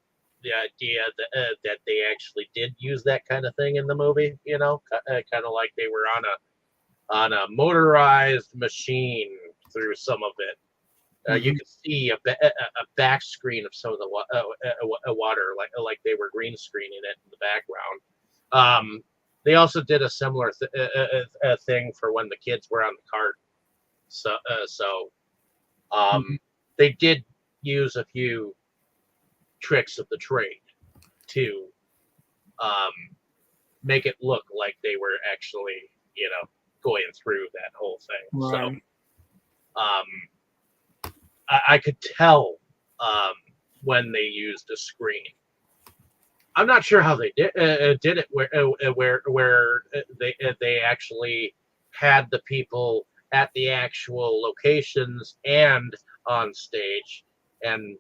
the idea that they actually did use that kind of thing in the movie. Kind of like they were on a motorized machine through some of it. You could see a back screen of some of the water, like they were green screening it in the background. They also did a similar thing for when the kids were on the cart. So they did use a few tricks of the trade to make it look like they were actually, going through that whole thing. Right. So I could tell when they used a screen. I'm not sure how they did it where they actually had the people at the actual locations and on stage, and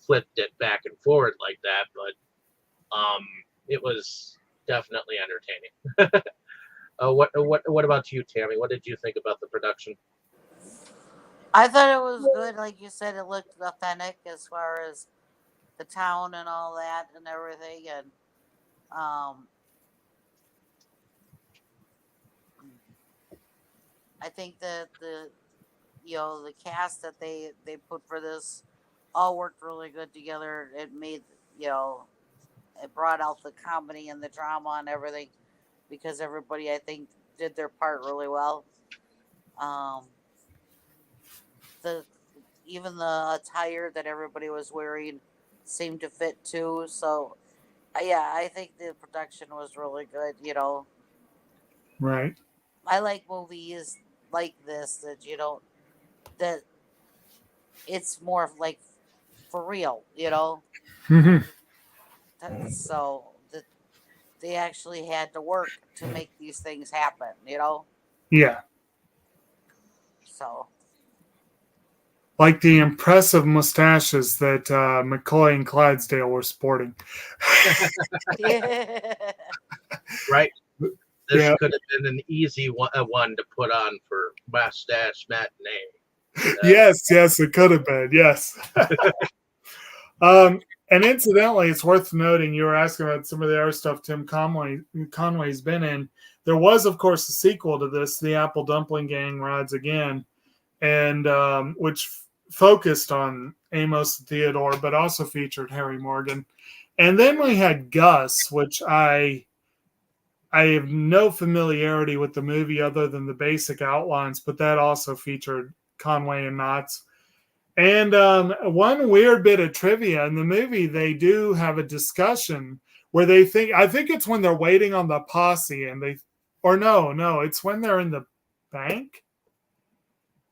flipped it back and forward like that. But it was definitely entertaining. What about you, Tammy? What did you think about the production? I thought it was good. Like you said, it looked authentic as far as the town and all that and everything. And um, I think that the cast that they put for this all worked really good together. It made you know it brought out the comedy and the drama and everything because everybody I think did their part really well. Um, the Even the attire that everybody was wearing seemed to fit too. So yeah, I think the production was really good. Right. I like movies like this that that it's more like for real. So that they actually had to work to make these things happen. Yeah. So Like the impressive mustaches that McCoy and Clydesdale were sporting. Right. This Yeah. could have been an easy one to put on for mustache matinee. Yes, it could have been. Yes. And incidentally, it's worth noting you were asking about some of the other stuff Tim Conway's been in. There was, of course, a sequel to this, The Appledumpling Gang Rides Again, and which focused on Amos and Theodore, but also featured Harry Morgan. And then we had Gus, which I have no familiarity with the movie other than the basic outlines, but that also featured Conway and Knotts. And one weird bit of trivia in the movie, they do have a discussion where I think it's when they're waiting on the posse and no, it's when they're in the bank.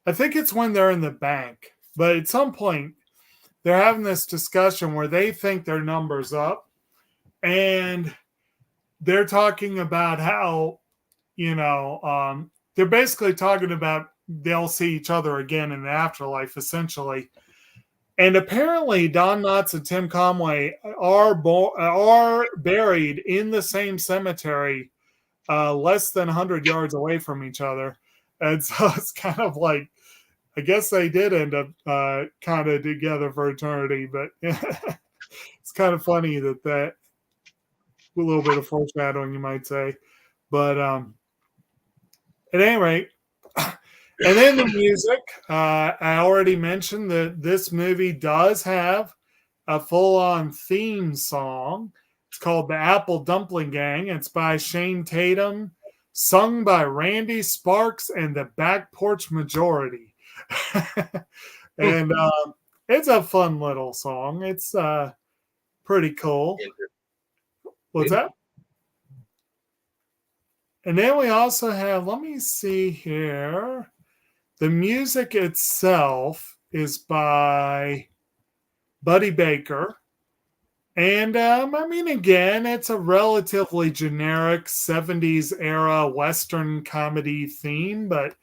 I think it's when they're in the bank, but at some point they're having this discussion where they think their number's up and they're talking about how, they're basically talking about they'll see each other again in the afterlife, essentially. And apparently, Don Knotts and Tim Conway are buried in the same cemetery, less than 100 yards away from each other. And so it's kind of like, I guess they did end up kind of together for eternity, but it's kind of funny that a little bit of foreshadowing, you might say. But at any rate, and then the music, I already mentioned that this movie does have a full-on theme song. It's called the Appledumpling Gang. It's by Shane Tatum, sung by Randy Sparks and the Back Porch Majority. And it's a fun little song. It's pretty cool. What's that? And then we also have, let me see here. The music itself is by Buddy Baker. And again, it's a relatively generic 70s era Western comedy theme, but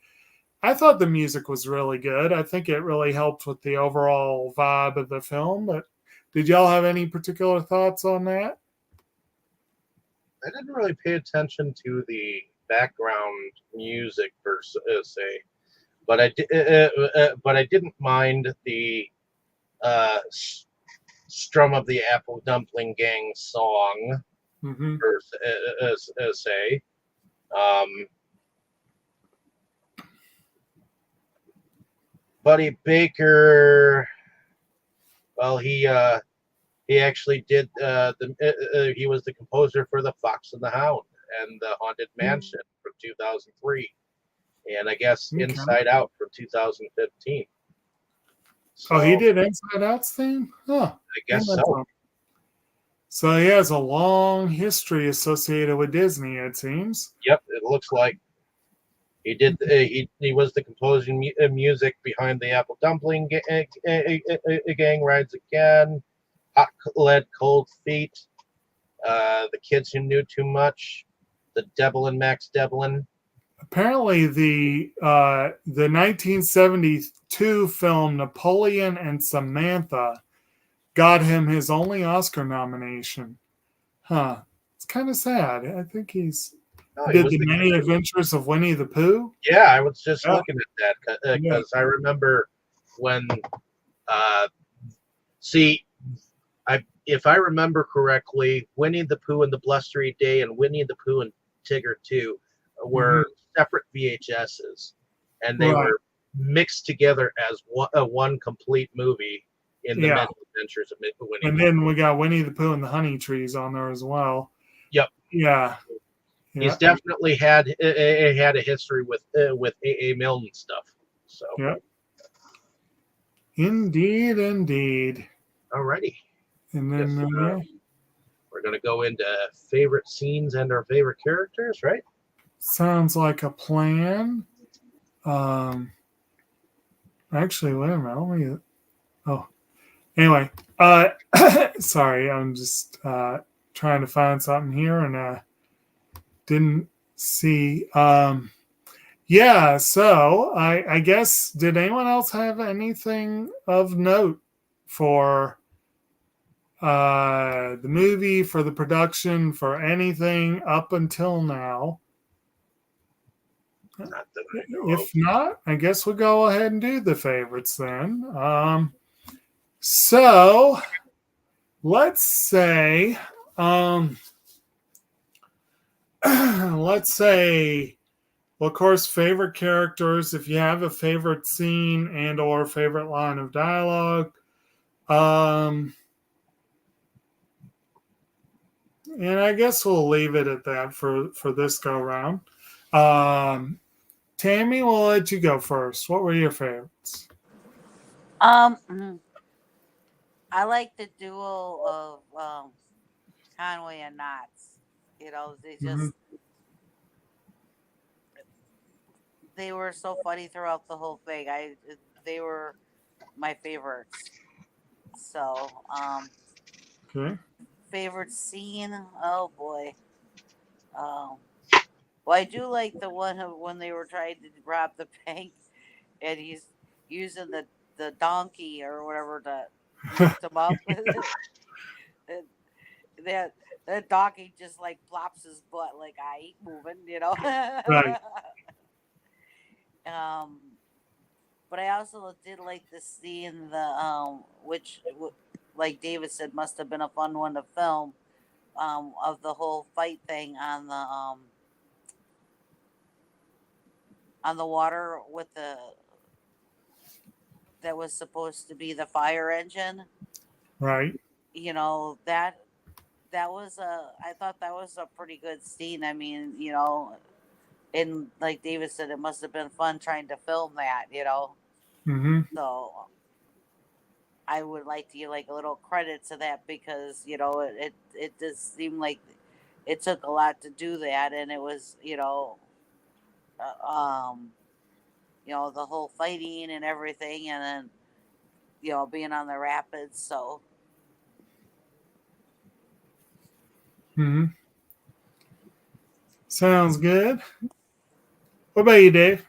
I thought the music was really good. I think it really helped with the overall vibe of the film. But did y'all have any particular thoughts on that? I didn't really pay attention to the background music per se, but I didn't mind the strum of the Appledumpling Gang song per se. Buddy Baker, well, he actually did he was the composer for The Fox and the Hound and The Haunted Mansion from 2003, and I guess Inside Out from 2015. So, he did Inside Out's theme? Huh. I guess so. So he has a long history associated with Disney, it seems. Yep, it looks like he did. He was the composing music behind the Appledumpling Gang Rides Again, Hot Lead Cold Feet, The Kids Who Knew Too Much, The Devil and Max Devlin. apparently the 1972 film Napoleon and Samantha got him his only Oscar nomination. Huh. It's kind of sad. I think he Oh, he did was the the Many Adventures of Winnie the Pooh. Yeah, I was just Yeah. looking at that Yeah. because I remember when, see, if I remember correctly, Winnie the Pooh and the Blustery Day and Winnie the Pooh and Tigger 2 were separate VHSs, and they Right. were mixed together as one complete movie in the Yeah. Many Adventures of Winnie. And then we got Winnie the Pooh and the Honey Trees on there as well. Yep. Yeah. He's definitely had a history with A. Milne and stuff. So. Yeah. Indeed, indeed. Alrighty. And then we're going to go into favorite scenes and our favorite characters, right? Sounds like a plan. Actually, wait a minute. Anyway, sorry, I'm just trying to find something here and didn't see. Yeah, so I guess, did anyone else have anything of note for the movie, for the production, for anything up until now? Not that I know If not, I guess we'll go ahead and do the favorites then. So let's say, well, of course, favorite characters. If you have a favorite scene and or favorite line of dialogue, and I guess we'll leave it at that for this go round. Tammy, we'll let you go first. What were your favorites? I like the duo of Conway and Knotts. You know, they were so funny throughout the whole thing. They were my favorites. So, Okay. favorite scene? Oh boy. Well, I do like the one when they were trying to rob the bank, and he's using the donkey or whatever to lift him up. that donkey just like plops his butt like I ain't moving, you know. Right. But I also did like the scene, which, like David said, must have been a fun one to film, of the whole fight thing on the water with that was supposed to be the fire engine. Right. You know, I thought that was a pretty good scene. I mean, you know, and like David said, it must have been fun trying to film that, you know. Mm-hmm. So I would like to give like a little credit to that, because, you know, it does seem like it took a lot to do that, and it was, you know, the whole fighting and everything, and then, you know, being on the rapids. So Mm-hmm. Sounds good. What about you, Dave?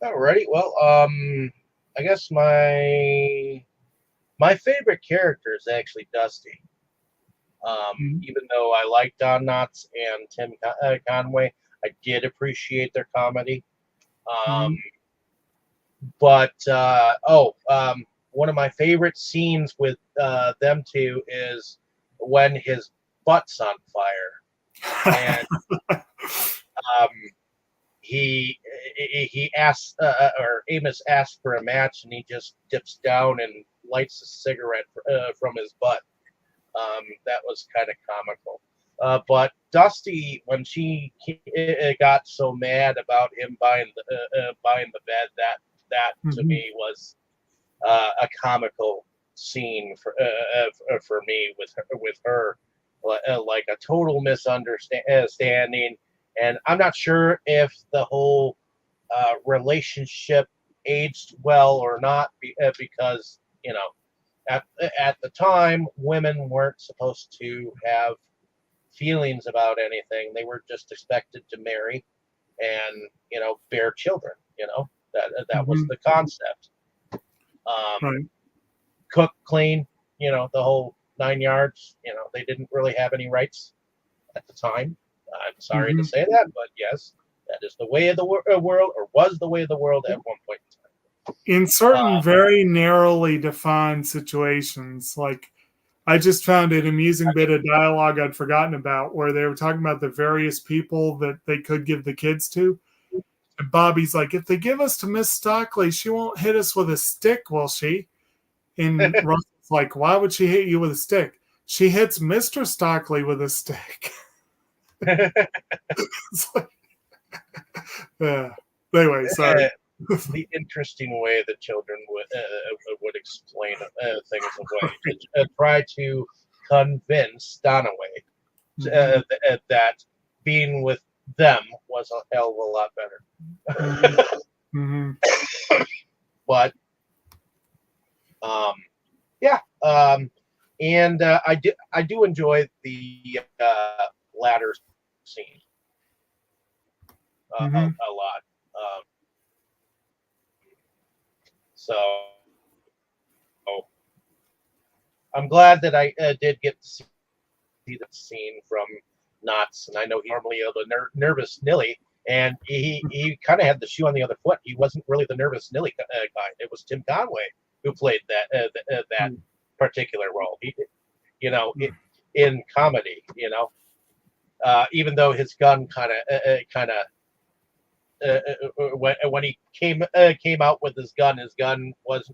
Alrighty. Well, I guess my favorite character is actually Dusty. Even though I like Don Knotts and Tim Conway, I did appreciate their comedy. But one of my favorite scenes with them two is when his butt's on fire, and he asks, or Amos asks for a match, and he just dips down and lights a cigarette from his butt. That was kind of comical. But Dusty, when she got so mad about him buying the bed, that to me was a comical scene for me with her, like a total misunderstanding. And I'm not sure if the whole relationship aged well or not, because, you know, at the time, women weren't supposed to have feelings about anything. They were just expected to marry. and bear children. That was Mhm. the concept. Right. Cook, clean, the whole 9 yards. They didn't really have any rights at the time. I'm sorry to Mhm. say that, but yes, that is the way of the world, or was the way of the world at one point in In time. certain very narrowly defined situations, like I just found an amusing bit of dialogue I'd forgotten about where they were talking about the various people that they could give the kids to. And Bobby's like, if they give us to Miss Stockley, she won't hit us with a stick, will she? And Russell's like, why would she hit you with a stick? She hits Mr. Stockley with a stick. It's like, yeah. Anyway, sorry. The interesting way that children would explain things away to try to convince Donaway that being with them was a hell of a lot better. Mm-hmm. But yeah, and I do enjoy the ladder scene Mm-hmm. a lot. So I'm glad that I did get to see the scene from Knots, and I know he normally the nervous Nilly, and he kind of had the shoe on the other foot. He wasn't really the nervous Nilly guy. It was Tim Conway who played that particular role. In comedy, even though his gun when he came out with his gun was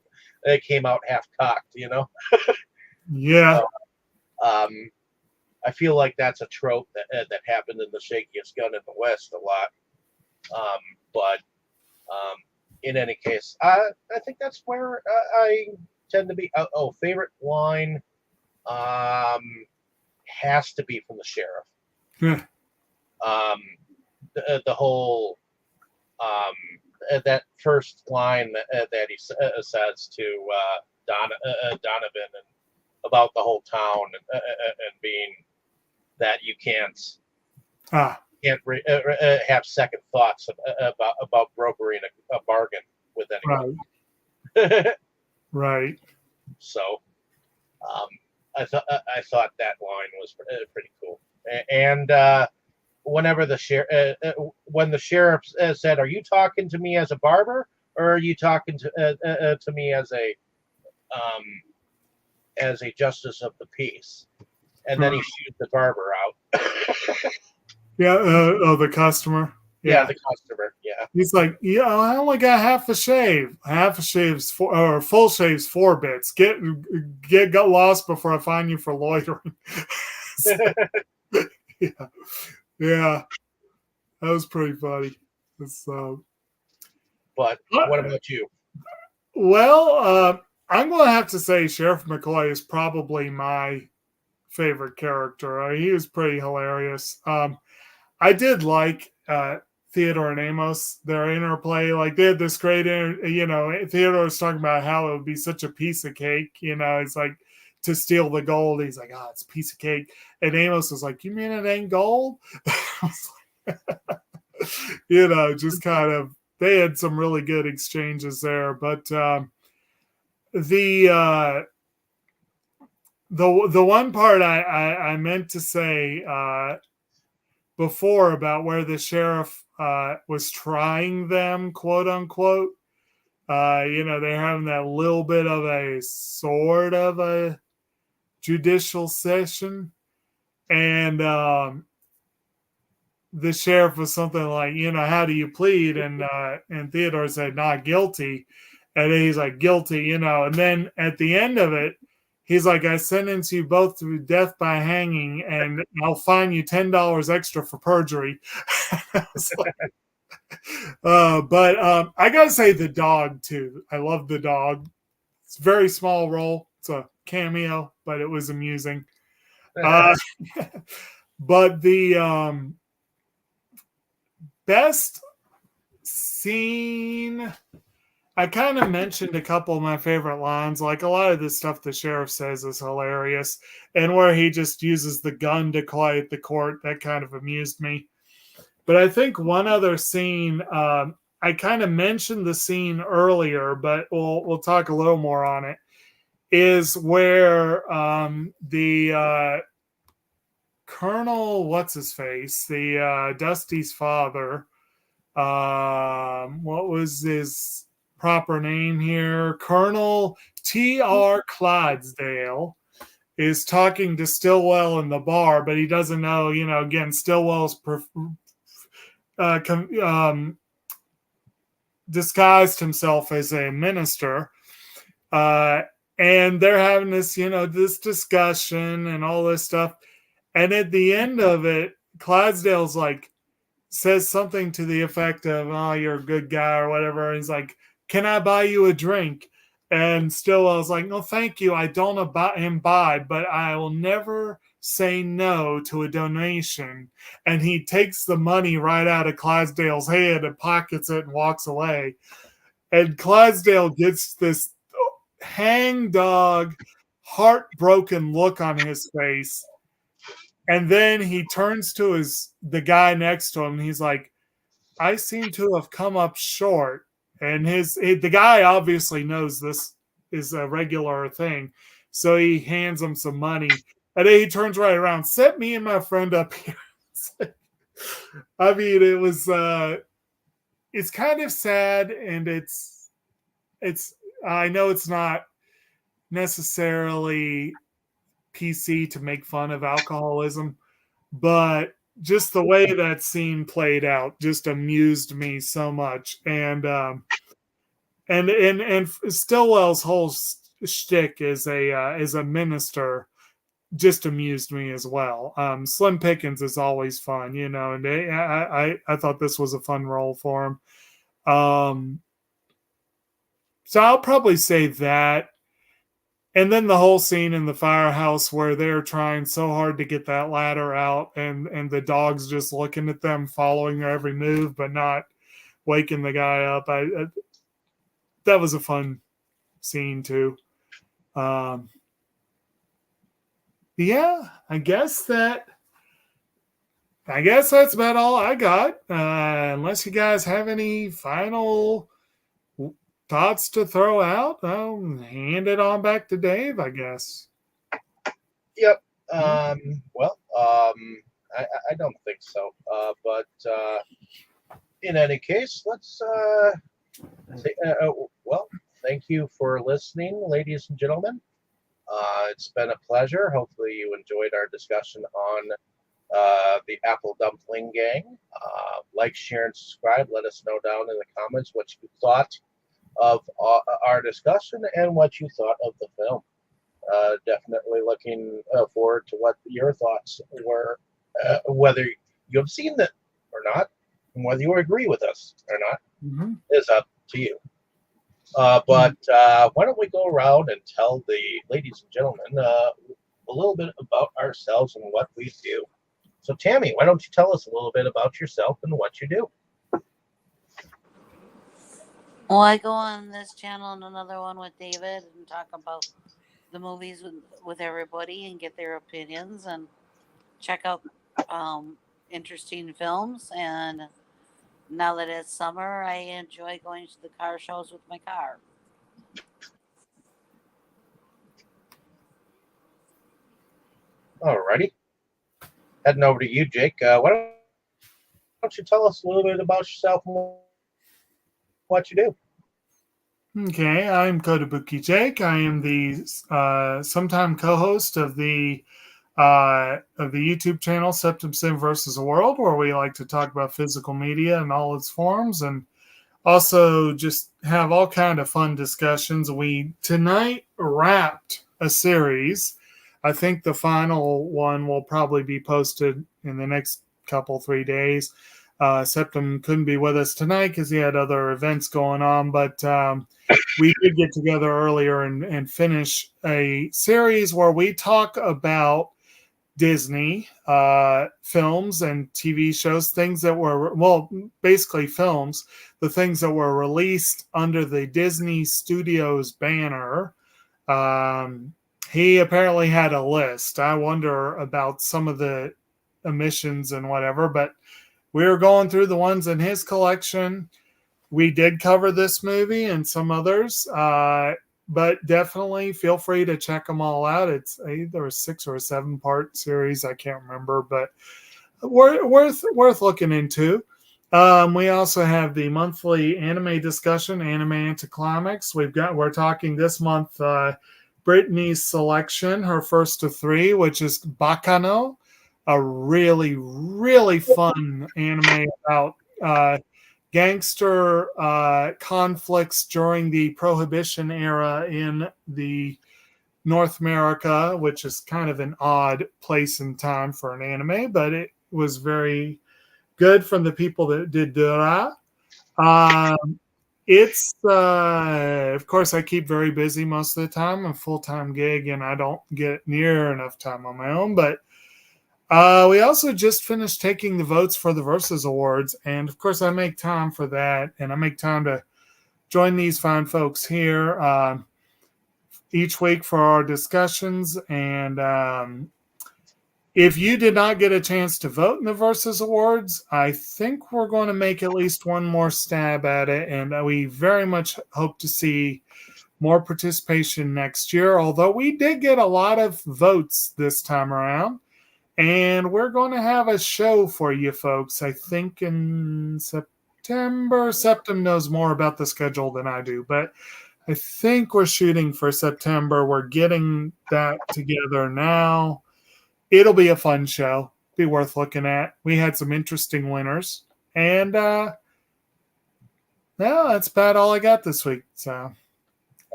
came out half cocked. Yeah. I feel like that's a trope that happened in the shakiest gun in the West a lot. But in any case, I think that's where I tend to be. Favorite line has to be from the sheriff. Yeah. The whole that first line that he says to Donovan and about the whole town and being that you can't have second thoughts about brokering a bargain with anyone. Right. Right. So I thought that line was pretty cool. And whenever when the sheriff said, "Are you talking to me as a barber, or are you talking to me as a justice of the peace?" And then he shoots the barber out. Yeah. The customer. Yeah, the customer. Yeah. He's like, yeah, I only got half a shave. Half a shave's or full shave's 4 bits. Get lost before I find you for loitering. Yeah, that was pretty funny. But what about you? Well, I'm going to have to say Sheriff McCoy is probably my favorite character. He was pretty hilarious. I did like Theodore and Amos, their interplay. Like they had this great, Theodore was talking about how it would be such a piece of cake. It's like to steal the gold. He's like, it's a piece of cake. And Amos was like, you mean it ain't gold? Just kind of, they had some really good exchanges there. But the one part I meant to say before about where the sheriff was trying them, quote unquote. They're having that little bit of a sort of a judicial session, and the sheriff was something like, how do you plead? And Theodore said, not guilty. And then he's like, guilty, and then at the end of it, he's like, I sentence you both to death by hanging, and I'll fine you $10 extra for perjury. But I gotta say the dog too. I love the dog. It's a very small role. It's a cameo, but it was amusing. But the best scene, I kind of mentioned a couple of my favorite lines. Like a lot of the stuff the sheriff says is hilarious, and where he just uses the gun to quiet the court, that kind of amused me. But I think one other scene, I kind of mentioned the scene earlier, but we'll talk a little more on it, is where the Colonel, what's his face, the Dusty's father, what was his proper name here? Colonel T.R. Clydesdale is talking to Stillwell in the bar, but he doesn't know, again, Stillwell's disguised himself as a minister. And they're having this, this discussion and all this stuff. And at the end of it, Clydesdale's like, says something to the effect of, "Oh, you're a good guy," or whatever. And he's like, "Can I buy you a drink?" And Stillwell's like, "No, thank you. I don't imbibe, but I will never say no to a donation." And he takes the money right out of Clydesdale's hand and pockets it and walks away. And Clydesdale gets this hangdog, heartbroken look on his face. And then he turns to the guy next to him, and he's like, "I seem to have come up short." And the guy obviously knows this is a regular thing, so he hands him some money, and then he turns right around, "Set me and my friend up here." I mean, it was it's kind of sad, and it's I know it's not necessarily PC to make fun of alcoholism, but just the way that scene played out just amused me so much. And Stillwell's whole shtick as a minister just amused me as well. Slim Pickens is always fun, and I thought this was a fun role for him. So I'll probably say that. And then the whole scene in the firehouse where they're trying so hard to get that ladder out, and the dog's just looking at them, following their every move, but not waking the guy up. That was a fun scene too. Yeah, I guess that's about all I got. Unless you guys have any final thoughts to throw out, I'll hand it on back to Dave, I guess. Yep. Well, I don't think so. But in any case, let's say, well, thank you for listening, ladies and gentlemen. It's been a pleasure. Hopefully you enjoyed our discussion on the Appledumpling Gang. Like, share, and subscribe. Let us know down in the comments what you thought of our discussion and what you thought of the film. Definitely looking forward to what your thoughts were, whether you have seen it or not, and whether you agree with us or not, is up to you. But why don't we go around and tell the ladies and gentlemen a little bit about ourselves and what we do. So, Tammy, why don't you tell us a little bit about yourself and what you do? Well, I go on this channel and another one with David and talk about the movies with everybody and get their opinions and check out interesting films. And now that it's summer, I enjoy going to the car shows with my car. Alrighty. Heading over to you, Jake. Why don't you tell us a little bit about yourself and what you do? Okay, I'm Kotobuki Jake. I am the sometime co-host of the YouTube channel Septum Sim versus the World, where we like to talk about physical media in all its forms, and also just have all kind of fun discussions. We tonight wrapped a series. I think the final one will probably be posted in the next 3 days. Septum couldn't be with us tonight because he had other events going on, but we did get together earlier and finish a series where we talk about Disney films and TV shows, things that were, well, basically films, the things that were released under the Disney Studios banner. He apparently had a list. I wonder about some of the omissions and whatever, but we were going through the ones in his collection. We did cover this movie and some others, but definitely feel free to check them all out. It's either a 6 or a 7-part series. I can't remember, but worth looking into. We also have the monthly anime discussion, Anime Anticlimax. We're talking this month, Brittany's selection, her first of 3, which is Bakano, a really, really fun anime about gangster conflicts during the Prohibition era in the North America, which is kind of an odd place and time for an anime, but it was very good from the people that did Dura. It's of course, I keep very busy most of the time. I'm a full-time gig and I don't get near enough time on my own, but we also just finished taking the votes for the Versus Awards, and of course I make time for that, and I make time to join these fine folks here each week for our discussions. And if you did not get a chance to vote in the Versus Awards, I think we're going to make at least one more stab at it, and we very much hope to see more participation next year, although we did get a lot of votes this time around. And we're going to have a show for you folks, I think in September. Septim knows more about the schedule than I do, but I think we're shooting for September. We're getting that together now. It'll be a fun show. Be worth looking at. We had some interesting winners. And that's about all I got this week. So,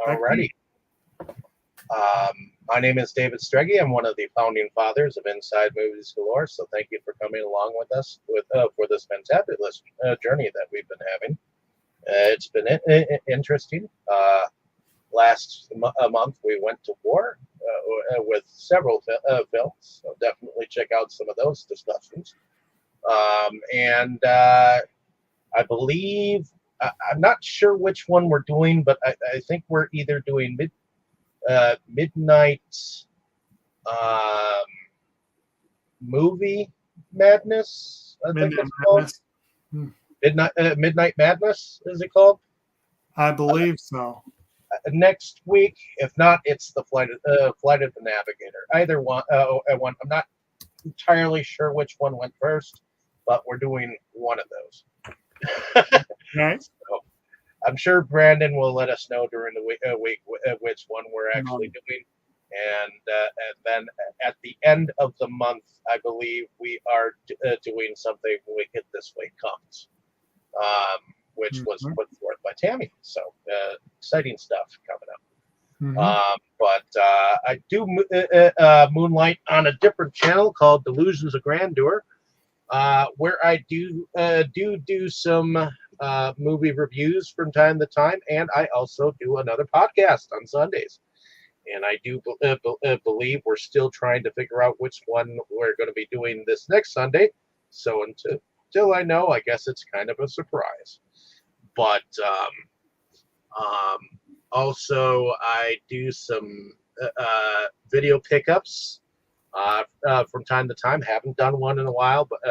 Alrighty. My name is David Streggy. I'm one of the founding fathers of Inside Movies Galore. So thank you for coming along with us for this fantabulous journey that we've been having. It's been interesting. Last month we went to war with several films. So definitely check out some of those discussions. And I believe, I'm not sure which one we're doing, but I think we're either doing Midnight Movie Madness. I think it's called Midnight Madness. Is it called? I believe so. Next week, if not, it's the Flight of the Navigator. Either one. I'm not entirely sure which one went first, but we're doing one of those. Right. So, I'm sure Brandon will let us know during the week which one we're actually doing. And then at the end of the month, I believe we are doing something Wicked This Way Comes, which was put forth by Tammy. So exciting stuff coming up. But I do moonlight on a different channel called Delusions of Grandeur, where I do some movie reviews from time to time, and I also do another podcast on Sundays. And I do believe we're still trying to figure out which one we're going to be doing this next Sunday. So until I know, I guess it's kind of a surprise. But also I do some video pickups from time to time. Haven't done one in a while, but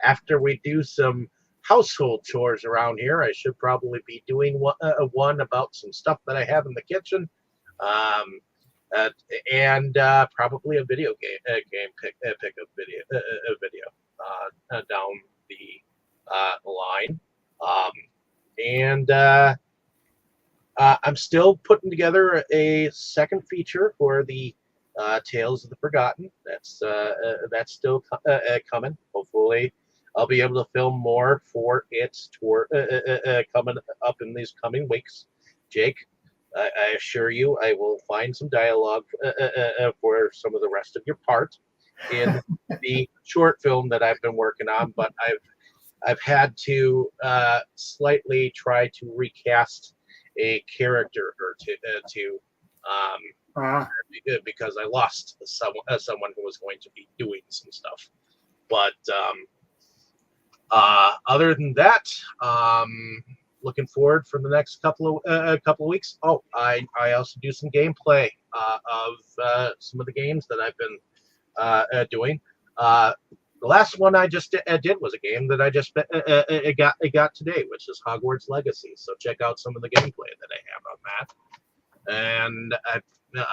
after we do some household chores around here, I should probably be doing one about some stuff that I have in the kitchen, and probably a video game pickup video down the line. And I'm still putting together a second feature for the Tales of the Forgotten. That's still coming. Hopefully, I'll be able to film more for it coming up in these coming weeks. Jake, I assure you, I will find some dialogue for some of the rest of your part in the short film that I've been working on. But I've had to slightly try to recast a character or two. Because I lost someone who was going to be doing some stuff. But other than that, looking forward for the next couple of weeks. Oh, I also do some gameplay of some of the games that I've been doing. The last one I just did was a game that I just got today, which is Hogwarts Legacy. So check out some of the gameplay that I have on that. And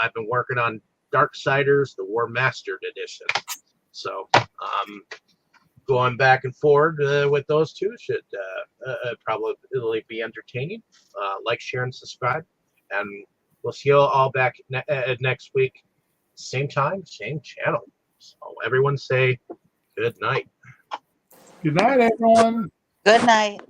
I've been working on Darksiders, the War Mastered Edition. So going back and forward with those two should probably be entertaining. Like, share, and subscribe. And we'll see you all back next week. Same time, same channel. So everyone say good night. Good night, everyone. Good night.